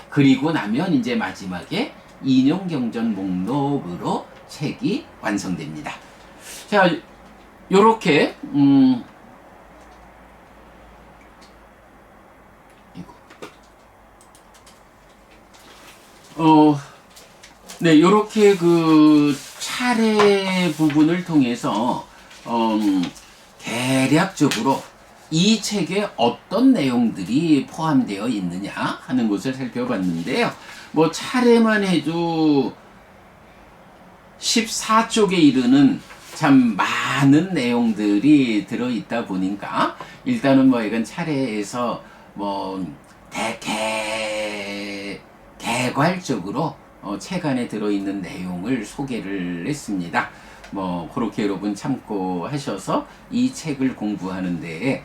그리고 나면 이제 마지막에 인용경전 목록으로 책이 완성됩니다. 자, 요렇게 네, 요렇게 그 차례 부분을 통해서 대략적으로 이 책에 어떤 내용들이 포함되어 있느냐 하는 것을 살펴봤는데요. 뭐 차례만 해도 14쪽에 이르는 참 많은 내용들이 들어있다 보니까 일단은 뭐 이건 차례에서 뭐 개괄적으로 책 안에 들어있는 내용을 소개를 했습니다. 뭐 그렇게 여러분 참고하셔서 이 책을 공부하는 데에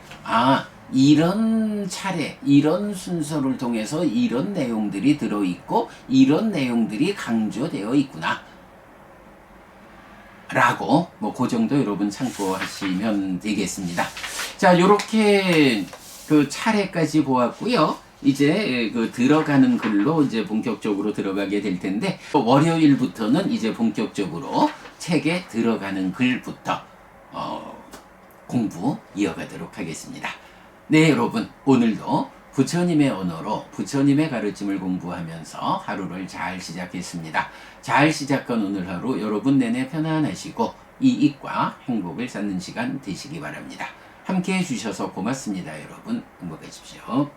이런 차례, 이런 순서를 통해서 이런 내용들이 들어있고 이런 내용들이 강조되어 있구나 라고 뭐 그 정도 여러분 참고하시면 되겠습니다. 자, 요렇게 그 차례까지 보았고요. 이제 그 들어가는 글로 이제 본격적으로 들어가게 될 텐데 월요일부터는 이제 본격적으로 책에 들어가는 글부터 공부 이어가도록 하겠습니다. 네, 여러분 오늘도 부처님의 언어로 부처님의 가르침을 공부하면서 하루를 잘 시작했습니다. 잘 시작한 오늘 하루 여러분 내내 편안하시고 이익과 행복을 쌓는 시간 되시기 바랍니다. 함께 해주셔서 고맙습니다. 여러분 행복하십시오.